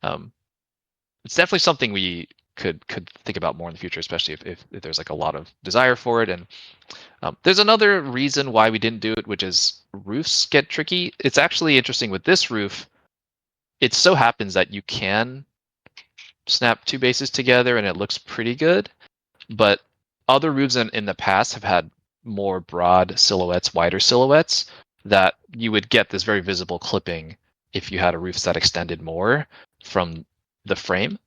[SPEAKER 2] it's definitely something we could think about more in the future, especially if there's like a lot of desire for it. And there's another reason why we didn't do it, which is roofs get tricky. It's actually interesting with this roof. It so happens that you can snap two bases together and it looks pretty good, but other roofs in the past have had more broad silhouettes, wider silhouettes, that you would get this very visible clipping if you had a roof that extended more from the frame.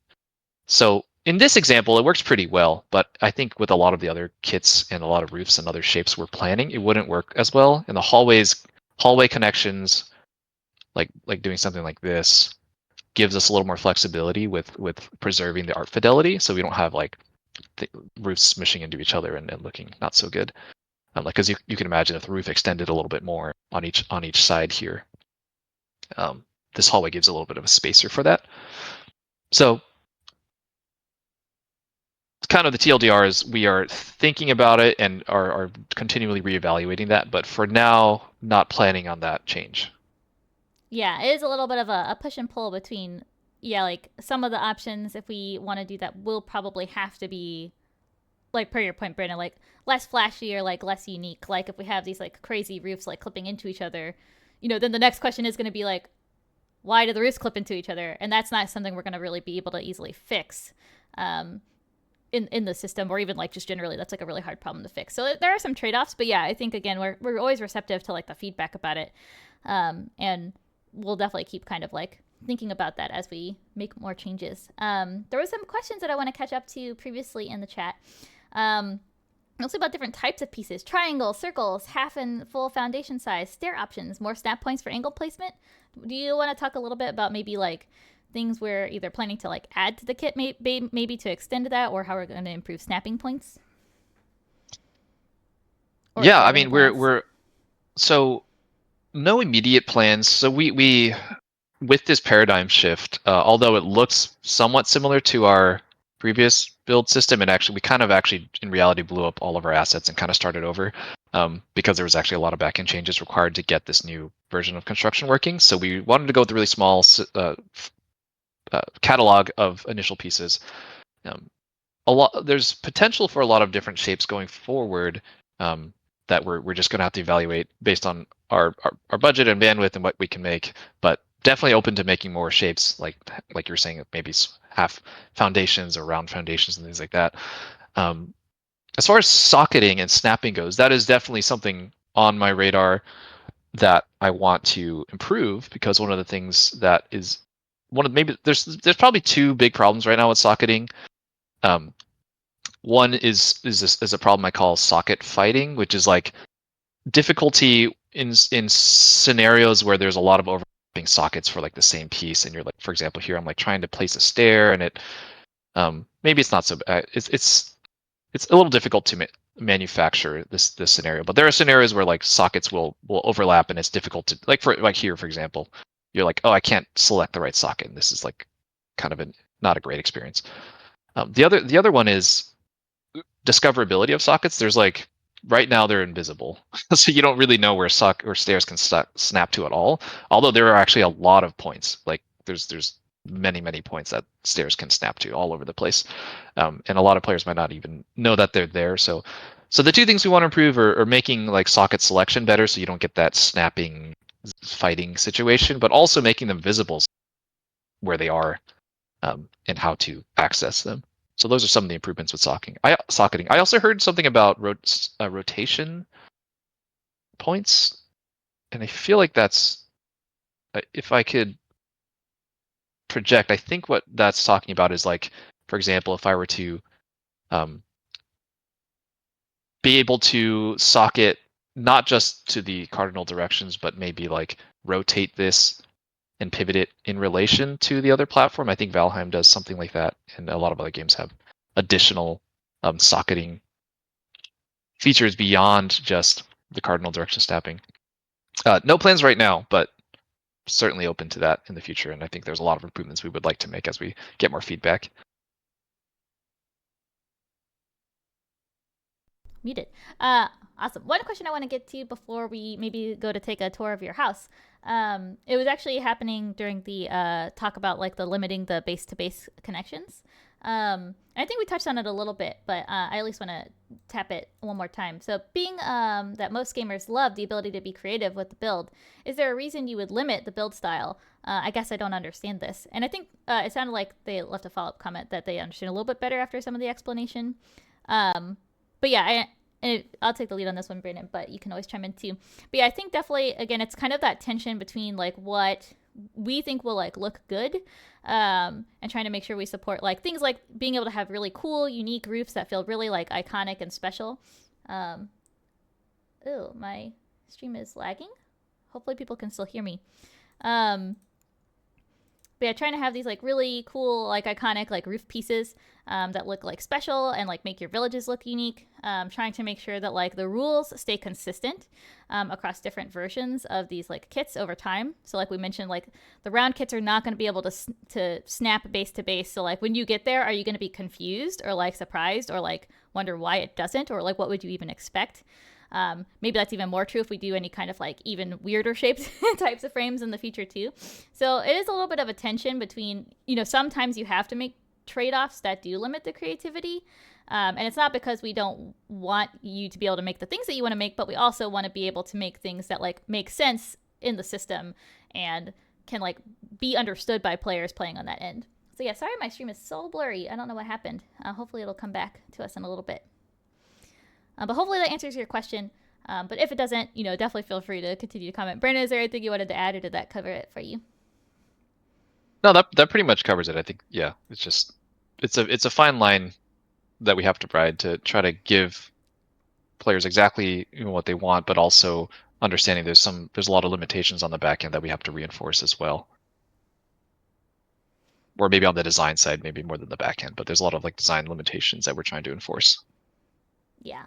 [SPEAKER 2] So in this example, it works pretty well, but I think with a lot of the other kits and a lot of roofs and other shapes we're planning, it wouldn't work as well. And the hallway connections, like doing something like this, gives us a little more flexibility with preserving the art fidelity, so we don't have like roofs smishing into each other and looking not so good. Like, because you can imagine if the roof extended a little bit more on each side here, this hallway gives a little bit of a spacer for that. So kind of the TLDR is we are thinking about it and are continually reevaluating that, but for now, not planning on that change.
[SPEAKER 1] Yeah, it is a little bit of a push and pull between, like some of the options, if we want to do that, will probably have to be, like per your point, Brandon, like less flashy or like less unique. Like if we have these like crazy roofs like clipping into each other, then the next question is going to be like, why do the roofs clip into each other? And that's not something we're going to really be able to easily fix. In the system, or even like just generally, that's like a really hard problem to fix. So there are some trade-offs, but yeah, I think again we're always receptive to like the feedback about it, and we'll definitely keep kind of like thinking about that as we make more changes. There were some questions that I want to catch up to previously in the chat. Mostly about different types of pieces: triangles, circles, half and full foundation size, stair options, more snap points for angle placement. Do you want to talk a little bit about maybe like things we're either planning to like add to the kit, maybe to extend that, or how we're going to improve snapping points? Or
[SPEAKER 2] Yeah, I
[SPEAKER 1] any
[SPEAKER 2] mean
[SPEAKER 1] plans?
[SPEAKER 2] we're so no immediate plans. So we with this paradigm shift, although it looks somewhat similar to our previous build system, and actually we kind of actually in reality blew up all of our assets and kind of started over, because there was actually a lot of backend changes required to get this new version of construction working. So we wanted to go with a really small catalog of initial pieces. There's potential for a lot of different shapes going forward, that we're just going to have to evaluate based on our budget and bandwidth and what we can make, but definitely open to making more shapes like you're saying, maybe half foundations or round foundations and things like that. As far as socketing and snapping goes, that is definitely something on my radar that I want to improve, because one of the things that is maybe there's probably two big problems right now with socketing. One is a problem I call socket fighting, which is like difficulty in scenarios where there's a lot of overlapping sockets for like the same piece, and you're like, for example, here I'm like trying to place a stair, and it maybe it's not so it's a little difficult to manufacture this scenario, but there are scenarios where like sockets will overlap, and it's difficult to like here, for example, you're like, oh, I can't select the right socket, and this is like kind of not a great experience. The other one is discoverability of sockets. There's like right now they're invisible, so you don't really know where stairs can snap to at all. Although there are actually a lot of points. Like there's many points that stairs can snap to all over the place, and a lot of players might not even know that they're there. So the two things we want to improve are making like socket selection better, so you don't get that snapping fighting situation, but also making them visible where they are, and how to access them. So those are some of the improvements with socketing. I also heard something about rotation points, and I feel like that's, if I could project, I think what that's talking about is like, for example, if I were to be able to socket not just to the cardinal directions, but maybe like rotate this and pivot it in relation to the other platform. I think Valheim does something like that, and a lot of other games have additional socketing features beyond just the cardinal direction snapping. No plans right now, but certainly open to that in the future. And I think there's a lot of improvements we would like to make as we get more feedback.
[SPEAKER 1] Muted. Awesome. One question I want to get to before we maybe go to take a tour of your house. It was actually happening during the talk about like the limiting the base to base connections. I think we touched on it a little bit, but I at least want to tap it one more time. So, being that most gamers love the ability to be creative with the build, is there a reason you would limit the build style? I guess I don't understand this. And I think it sounded like they left a follow up comment that they understand a little bit better after some of the explanation. But yeah, I'll take the lead on this one, Brandon, but you can always chime in too. But yeah, I think definitely, again, it's kind of that tension between like what we think will like look good, and trying to make sure we support like things like being able to have really cool, unique roofs that feel really like iconic and special. Oh, my stream is lagging. Hopefully people can still hear me. But yeah, trying to have these like really cool, like iconic, like roof pieces that look like special and like make your villages look unique. Trying to make sure that like the rules stay consistent across different versions of these like kits over time. So like we mentioned, like the round kits are not going to be able to snap base to base. So like when you get there, are you going to be confused or like surprised or like wonder why it doesn't, or like what would you even expect? Maybe that's even more true if we do any kind of like even weirder shaped types of frames in the future too. So it is a little bit of a tension between, sometimes you have to make trade-offs that do limit the creativity. And it's not because we don't want you to be able to make the things that you want to make, but we also want to be able to make things that like make sense in the system and can like be understood by players playing on that end. So yeah, sorry my stream is so blurry. I don't know what happened. Hopefully it'll come back to us in a little bit. But hopefully that answers your question. But if it doesn't, definitely feel free to continue to comment. Brandon, is there anything you wanted to add, or did that cover it for you?
[SPEAKER 2] No, that pretty much covers it. I think, yeah, it's a fine line that we have to ride to try to give players exactly what they want, but also understanding there's a lot of limitations on the back end that we have to reinforce as well. Or maybe on the design side, maybe more than the back end, but there's a lot of like design limitations that we're trying to enforce.
[SPEAKER 1] Yeah.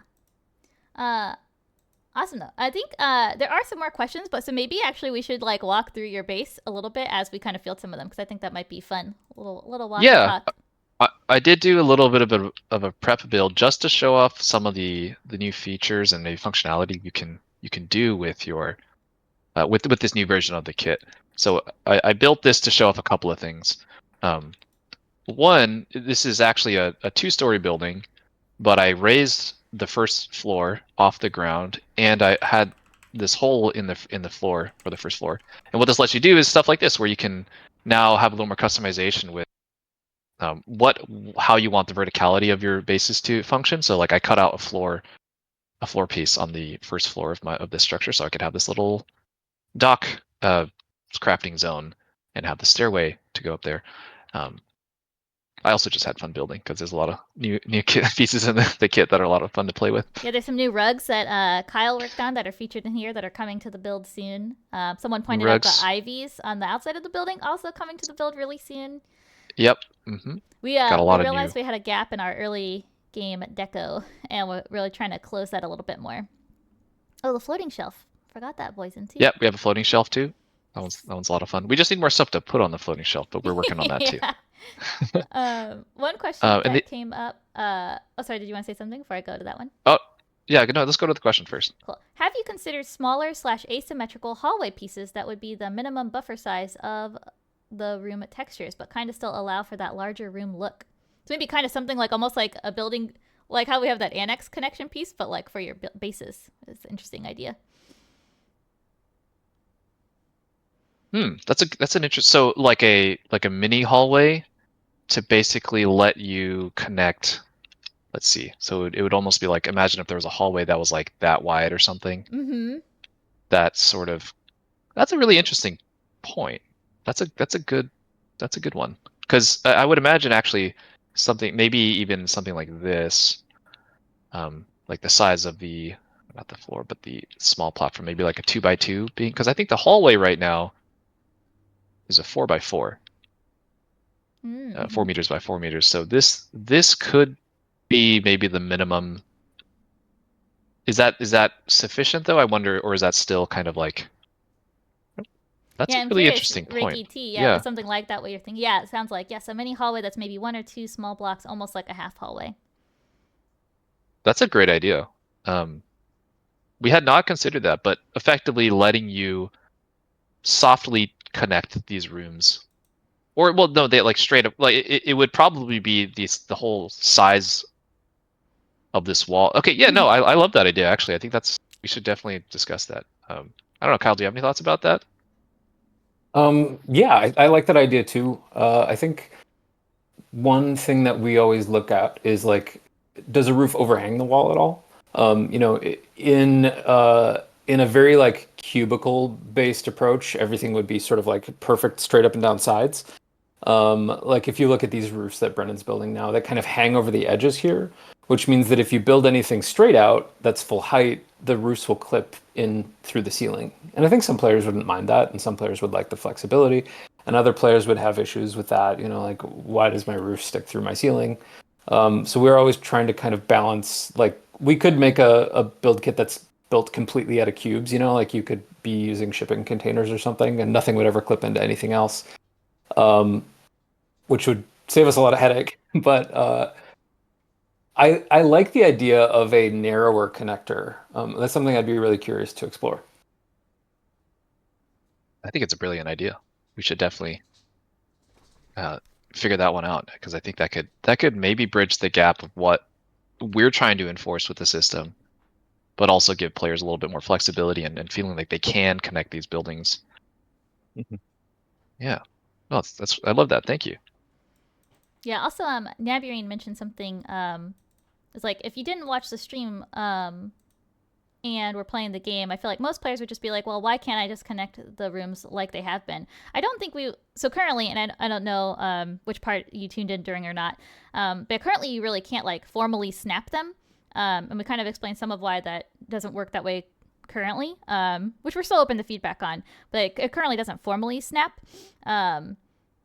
[SPEAKER 1] Awesome though. I think there are some more questions, but so maybe actually we should like walk through your base a little bit as we kind of field some of them, because I think that might be fun. A little walk and talk.
[SPEAKER 2] I did do a little bit of a prep build just to show off some of the new features and maybe functionality you can do with your with this new version of the kit. So I built this to show off a couple of things. One, this is actually a 2-story building, but I raised the first floor off the ground, and I had this hole in the floor for the first floor. And what this lets you do is stuff like this, where you can now have a little more customization with how you want the verticality of your bases to function. So like I cut out a floor piece on the first floor of this structure, so I could have this little dock crafting zone and have the stairway to go up there. I also just had fun building because there's a lot of new pieces in the kit that are a lot of fun to play with.
[SPEAKER 1] Yeah, there's some new rugs that Kyle worked on that are featured in here that are coming to the build soon. Someone pointed out the ivies on the outside of the building also coming to the build really soon.
[SPEAKER 2] Yep. Mm-hmm.
[SPEAKER 1] We realized we had a gap in our early game deco, and we're really trying to close that a little bit more. Oh, the floating shelf. Forgot that poison too.
[SPEAKER 2] Yep, we have a floating shelf too. That one's a lot of fun. We just need more stuff to put on the floating shelf, but we're working on that too.
[SPEAKER 1] One question that came up. Sorry, did you want to say something before I go to that one?
[SPEAKER 2] Oh, yeah, no, let's go to the question first.
[SPEAKER 1] Cool. Have you considered smaller / asymmetrical hallway pieces that would be the minimum buffer size of the room textures, but kind of still allow for that larger room look? So maybe kind of something like almost like a building, like how we have that annex connection piece, but like for your bases. It's an interesting idea.
[SPEAKER 2] That's an interest. So like a mini hallway to basically let you connect. Let's see. So it would almost be like, imagine if there was a hallway that was like that wide or something.
[SPEAKER 1] Mm-hmm.
[SPEAKER 2] That's a really interesting point. That's a good one. Because I would imagine actually maybe even something like this, like the size of not the floor, but the small platform, maybe like a 2x2 being, because I think the hallway right now is a 4x4. 4 meters by 4 meters. So this could be maybe the minimum. Is that sufficient though? I wonder, or is that still kind of like? That's a really interesting point.
[SPEAKER 1] Reiki T, yeah, something like that. What you're thinking? Yeah, it sounds like a mini hallway that's maybe 1 or 2 small blocks, almost like a half hallway.
[SPEAKER 2] That's a great idea. We had not considered that, but effectively letting you softly connect these rooms. Or, well, no, they like straight up, like it would probably be the whole size of this wall. Okay, yeah, no, I love that idea, actually. I think we should definitely discuss that. I don't know, Kyle, do you have any thoughts about that?
[SPEAKER 3] Yeah, I like that idea too. I think one thing that we always look at is like, does a roof overhang the wall at all? In a very like cubicle-based approach, everything would be sort of like perfect straight up and down sides. Like if you look at these roofs that Brennan's building now, they kind of hang over the edges here, which means that if you build anything straight out that's full height, the roofs will clip in through the ceiling. And I think some players wouldn't mind that, and some players would like the flexibility. and other players would have issues with that. Like, why does my roof stick through my ceiling? So we're always trying to kind of balance. Like, we could make a build kit that's built completely out of cubes. Like you could be using shipping containers or something, and nothing would ever clip into anything else, which would save us a lot of headache. But I like the idea of a narrower connector. That's something I'd be really curious to explore.
[SPEAKER 2] I think it's a brilliant idea. We should definitely figure that one out, because I think that could maybe bridge the gap of what we're trying to enforce with the system, but also give players a little bit more flexibility and feeling like they can connect these buildings. Yeah. No, that's I love that. Thank you.
[SPEAKER 1] Yeah. Also, Nabirine mentioned something. It's like if you didn't watch the stream, and we're playing the game, I feel like most players would just be like, well, why can't I just connect the rooms like they have been? I don't think we... So currently, and I don't know which part you tuned in during or not, but currently you really can't like formally snap them. And we kind of explained some of why that doesn't work that way currently, which we're still open to feedback on, but it currently doesn't formally snap.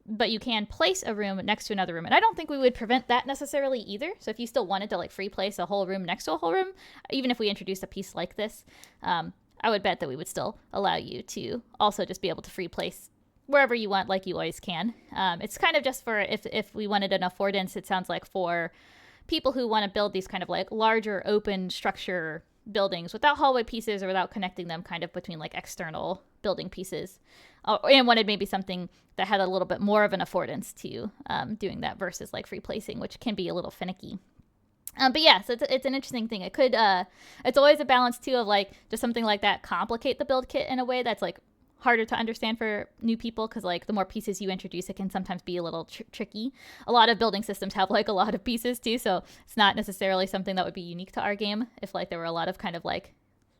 [SPEAKER 1] But you can place a room next to another room, and I don't think we would prevent that necessarily either. So if you still wanted to like free place a whole room next to a whole room, even if we introduced a piece like this, I would bet that we would still allow you to also just be able to free place wherever you want, like you always can. It's kind of just for if we wanted an affordance. It sounds like for people who want to build these kind of like larger open structure buildings without hallway pieces or without connecting them kind of between like external building pieces, and wanted maybe something that had a little bit more of an affordance to doing that versus like free placing, which can be a little finicky. But yeah, so it's an interesting thing. It could it's always a balance too of like, does something like that complicate the build kit in a way that's like harder to understand for new people, because like the more pieces you introduce, it can sometimes be a little tricky. A lot of building systems have like a lot of pieces too, so it's not necessarily something that would be unique to our game. If like there were a lot of kind of like,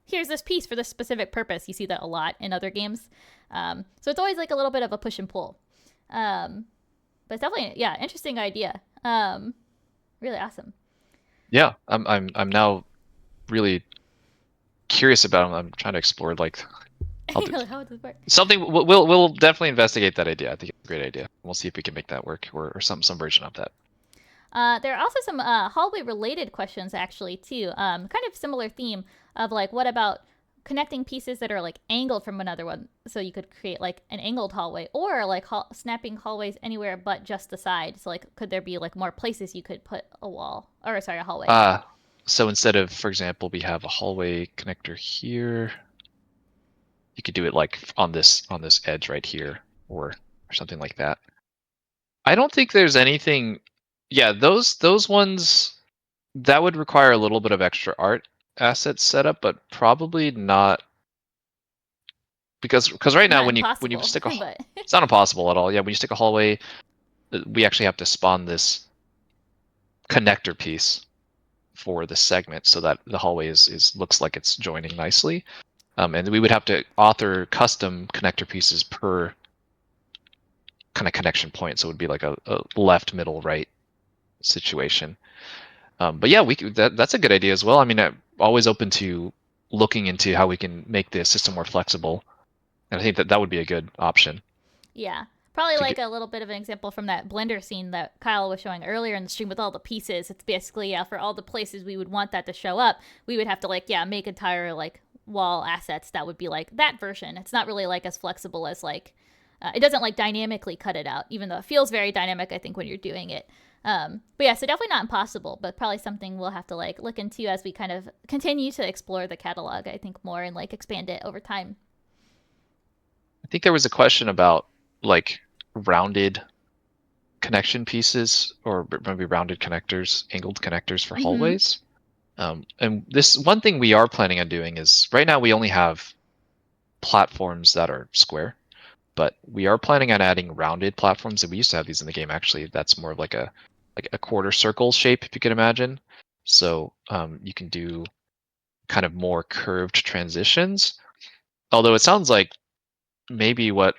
[SPEAKER 1] here's this piece for this specific purpose, you see that a lot in other games. So it's always like a little bit of a push and pull. But it's definitely, yeah, interesting idea. Really awesome.
[SPEAKER 2] Yeah, I'm now really curious about them. I'm trying to explore like
[SPEAKER 1] How would this work?
[SPEAKER 2] something. We'll definitely investigate that idea. I think it's a great idea. We'll see if we can make that work, or some version of that.
[SPEAKER 1] There are also some hallway related questions actually too. Kind of similar theme of like, what about connecting pieces that are like angled from another one, so you could create like an angled hallway, or like snapping hallways anywhere but just the side. So like, could there be like more places you could put a wall, or sorry, a hallway?
[SPEAKER 2] So instead of, for example, we have a hallway connector here, you could do it like on this edge right here, or something like that. I don't think there's anything. Yeah, those ones, that would require a little bit of extra art asset setup, but probably not, because right now
[SPEAKER 1] Not
[SPEAKER 2] when you
[SPEAKER 1] impossible,
[SPEAKER 2] stick a
[SPEAKER 1] but
[SPEAKER 2] it's not impossible at all. Yeah, when you stick a hallway, we actually have to spawn this connector piece for the segment so that the hallway is looks like it's joining nicely. And we would have to author custom connector pieces per kind of connection point, so it would be like a left, middle, right situation. But yeah, that's a good idea as well. I mean, I'm always open to looking into how we can make the system more flexible, and I think that would be a good option.
[SPEAKER 1] yeah. Probably
[SPEAKER 2] To
[SPEAKER 1] like
[SPEAKER 2] get,
[SPEAKER 1] a little bit of an example from that Blender scene that Kyle was showing earlier in the stream with all the pieces. It's basically, yeah, for all the places we would want that to show up, we would have to like, yeah, make entire like wall assets that would be like that version. It's not really like as flexible as like, it doesn't like dynamically cut it out, even though it feels very dynamic, I think, when you're doing it. But yeah, so definitely not impossible, but probably something we'll have to like look into as we kind of continue to explore the catalog, I think, more and like expand it over time.
[SPEAKER 2] I think there was a question about like rounded connection pieces, or maybe rounded connectors, angled connectors for
[SPEAKER 1] Mm-hmm.
[SPEAKER 2] hallways. And this one thing we are planning on doing is, right now we only have platforms that are square, but we are planning on adding rounded platforms. And we used to have these in the game actually. That's more of like a quarter circle shape, if you could imagine. So you can do kind of more curved transitions. Although it sounds like maybe what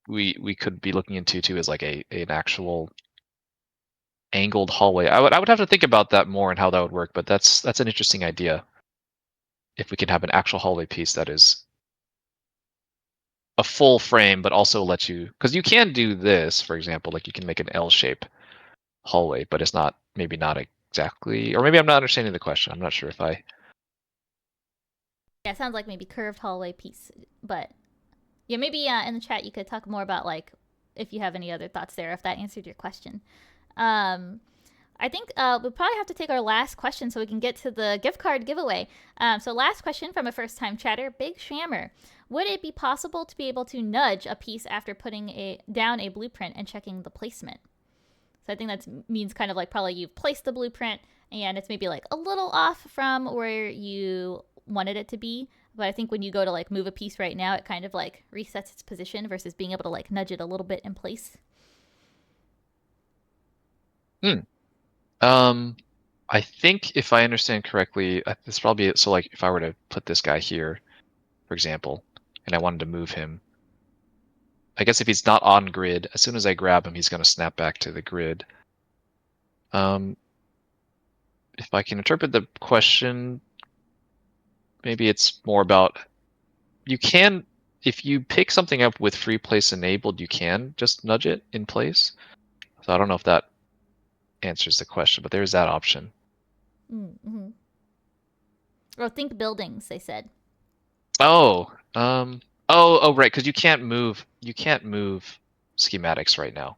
[SPEAKER 2] we could be looking into too is like an actual angled hallway. I would have to think about that more and how that would work, but that's an interesting idea. If we can have an actual hallway piece that is a full frame, but also let you, because you can do this, for example, like you can make an L-shape hallway, but it's not, maybe not exactly, or maybe I'm not understanding the question. I'm not sure if I.
[SPEAKER 1] Yeah, it sounds like maybe curved hallway piece, but yeah, maybe in the chat you could talk more about like if you have any other thoughts there, if that answered your question. I think we'll probably have to take our last question so we can get to the gift card giveaway. So last question from a first-time chatter, Big Shammer. Would it be possible to be able to nudge a piece after putting down a blueprint and checking the placement? So I think that means kind of like probably you've placed the blueprint and it's maybe like a little off from where you wanted it to be. But I think when you go to like move a piece right now, it kind of like resets its position versus being able to like nudge it a little bit in place.
[SPEAKER 2] I think if I understand correctly, this probably, so like if I were to put this guy here, for example, and I wanted to move him, I guess if he's not on grid, as soon as I grab him, he's going to snap back to the grid. If I can interpret the question, maybe it's more about, you can, if you pick something up with free place enabled, you can just nudge it in place. So I don't know if that answers the question, but there's that option.
[SPEAKER 1] Mm-hmm. Or think buildings, they said.
[SPEAKER 2] Oh, right, because you can't move schematics right now.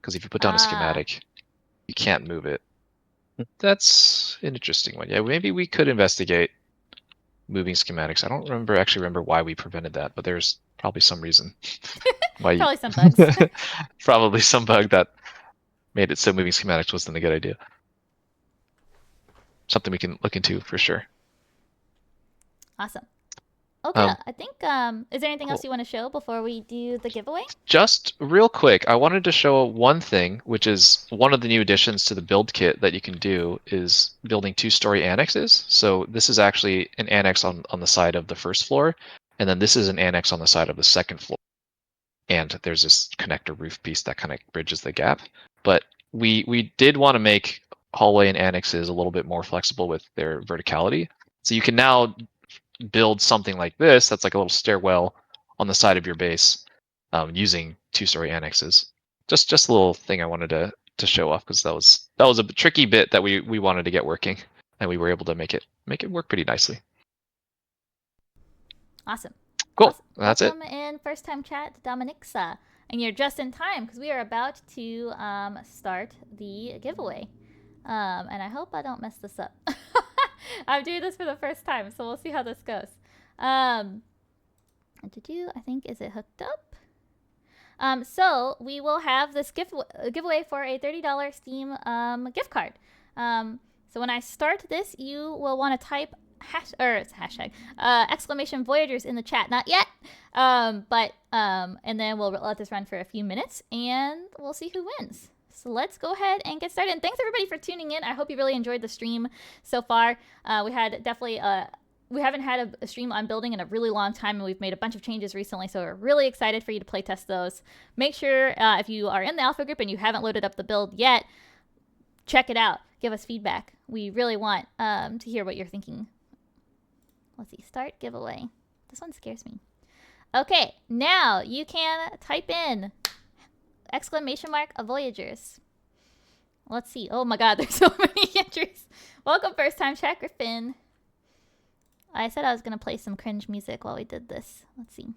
[SPEAKER 2] Because if you put down a schematic, you can't move it. That's an interesting one. Yeah, maybe we could investigate moving schematics. I don't actually remember why we prevented that, but there's probably some reason. Why
[SPEAKER 1] Probably some bugs.
[SPEAKER 2] Probably some bug that made it so moving schematics wasn't a good idea. Something we can look into for sure.
[SPEAKER 1] Awesome. Okay, I think, is there anything else you want to show before we do the giveaway?
[SPEAKER 2] Just real quick, I wanted to show one thing, which is one of the new additions to the build kit that you can do is building 2-story annexes. So this is actually an annex on the side of the first floor, and then this is an annex on the side of the second floor. And there's this connector roof piece that kind of bridges the gap. But we did want to make hallway and annexes a little bit more flexible with their verticality. So you can now build something like this that's like a little stairwell on the side of your base using 2-story annexes. Just a little thing I wanted to show off because that was a tricky bit that we wanted to get working, and we were able to make it work pretty nicely.
[SPEAKER 1] Awesome.
[SPEAKER 2] Cool.
[SPEAKER 1] Awesome.
[SPEAKER 2] That's
[SPEAKER 1] Welcome
[SPEAKER 2] it.
[SPEAKER 1] in first time chat, Dominixa. And you're just in time because we are about to start the giveaway. And I hope I don't mess this up. I'm doing this for the first time, so we'll see how this goes. I think, is it hooked up? So we will have this giveaway for a $30 Steam gift card. So when I start this, you will want to type exclamation Voyagers in the chat. Not yet, and then we'll let this run for a few minutes, and we'll see who wins. So let's go ahead and get started. And thanks everybody for tuning in. I hope you really enjoyed the stream so far. We haven't had a stream on building in a really long time, and we've made a bunch of changes recently, so we're really excited for you to playtest those. Make sure if you are in the alpha group and you haven't loaded up the build yet, check it out. Give us feedback. We really want to hear what you're thinking. Let's see, start giveaway. This one scares me. Okay, now you can type in exclamation mark Voyagers. Let's see. Oh my god, there's so many entries. Welcome first time chat, Griffin. I said I was going to play some cringe music while we did this. Let's see.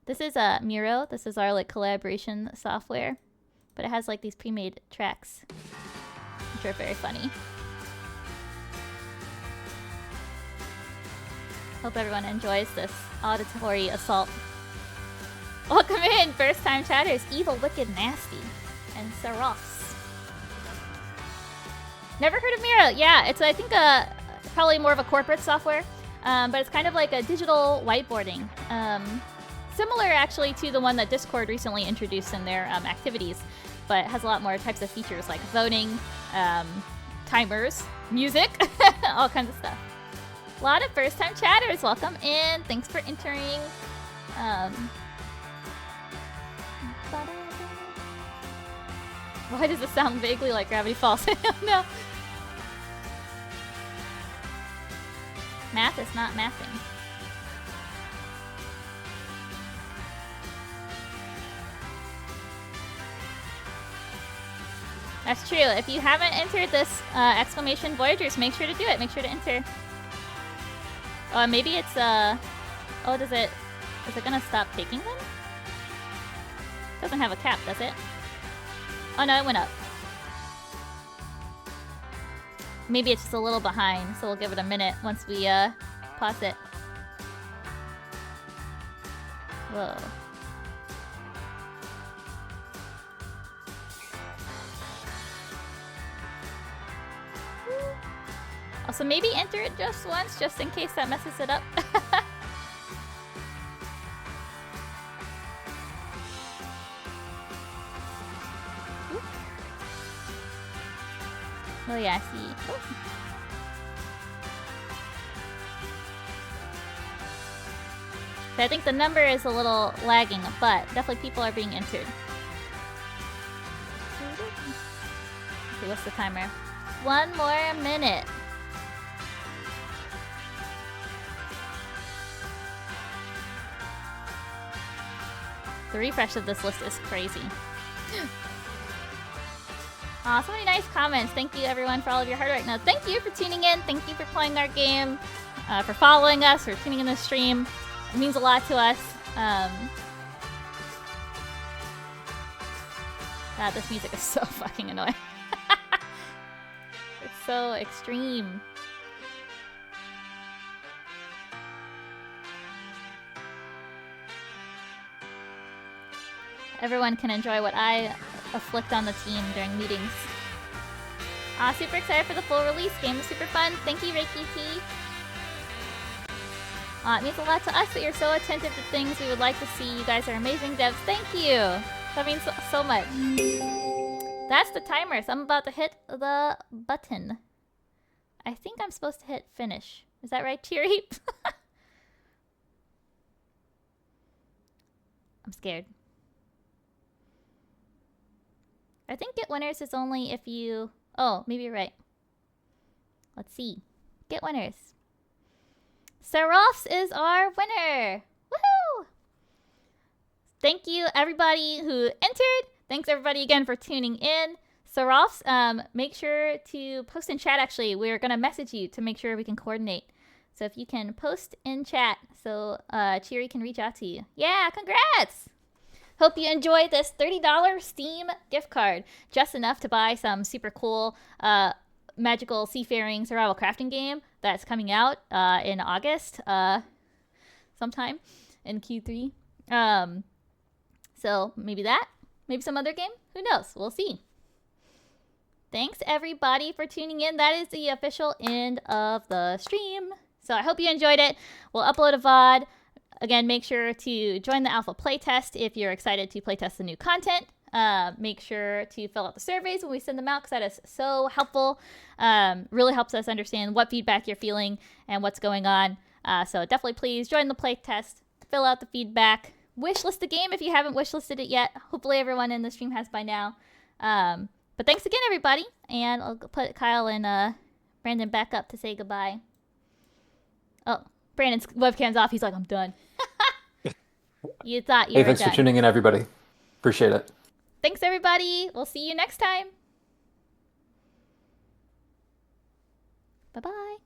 [SPEAKER 1] This is Miro. This is our like collaboration software. But it has like these pre-made tracks, which are very funny. Hope everyone enjoys this auditory assault. Welcome in, first time chatters, Evil, Wicked, Nasty, and Serofs. Never heard of Miro. Yeah, it's I think probably more of a corporate software, but it's kind of like a digital whiteboarding. Similar actually to the one that Discord recently introduced in their activities, but it has a lot more types of features like voting, timers, music, all kinds of stuff. A lot of first-time chatters, welcome in. Thanks for entering. Why does it sound vaguely like Gravity Falls? No. Math is not mathing. That's true. If you haven't entered this exclamation Voyagers, make sure to do it. Make sure to enter. Oh, maybe it's oh, is it gonna stop taking them? Doesn't have a cap, does it? Oh no, it went up. Maybe it's just a little behind, so we'll give it a minute once we pause it. Whoa. Also, maybe enter it just once, just in case that messes it up. Oh yeah, I see. Oh. So I think the number is a little lagging, but definitely people are being entered. Okay, what's the timer? 1 more minute. The refresh of this list is crazy. Aw, so many nice comments. Thank you everyone for all of your hard work. Now, thank you for tuning in. Thank you for playing our game, for following us, for tuning in the stream. It means a lot to us. God, this music is so fucking annoying. It's so extreme. Everyone can enjoy what I afflict on the team during meetings. Super excited for the full release. Game is super fun. Thank you, Reiki T. It means a lot to us that you're so attentive to things we would like to see. You guys are amazing devs. Thank you. That means so much. That's the timer, so I'm about to hit the button. I think I'm supposed to hit finish. Is that right, Cheery? I'm scared. I think get winners is only if you... Oh, maybe you're right. Let's see. Get winners. Serofs is our winner! Woohoo! Thank you everybody who entered. Thanks everybody again for tuning in. Serofs, make sure to post in chat actually. We're gonna message you to make sure we can coordinate. So if you can post in chat so Cheery can reach out to you. Yeah, congrats! Hope you enjoyed this $30 Steam gift card. Just enough to buy some super cool magical seafaring survival crafting game that's coming out in August sometime in Q3. So maybe that, maybe some other game. Who knows? We'll see. Thanks everybody for tuning in. That is the official end of the stream. So I hope you enjoyed it. We'll upload a VOD. Again, make sure to join the alpha playtest if you're excited to playtest the new content. Make sure to fill out the surveys when we send them out because that is so helpful. Really helps us understand what feedback you're feeling and what's going on. So definitely please join the playtest, fill out the feedback, wishlist the game if you haven't wishlisted it yet. Hopefully everyone in the stream has by now. But thanks again, everybody. And I'll put Kyle and Brandon back up to say goodbye. Oh, Brandon's webcam's off. He's like, I'm done. You thought you were done.
[SPEAKER 3] Thanks for tuning in, everybody. Appreciate it.
[SPEAKER 1] Thanks, everybody. We'll see you next time. Bye-bye.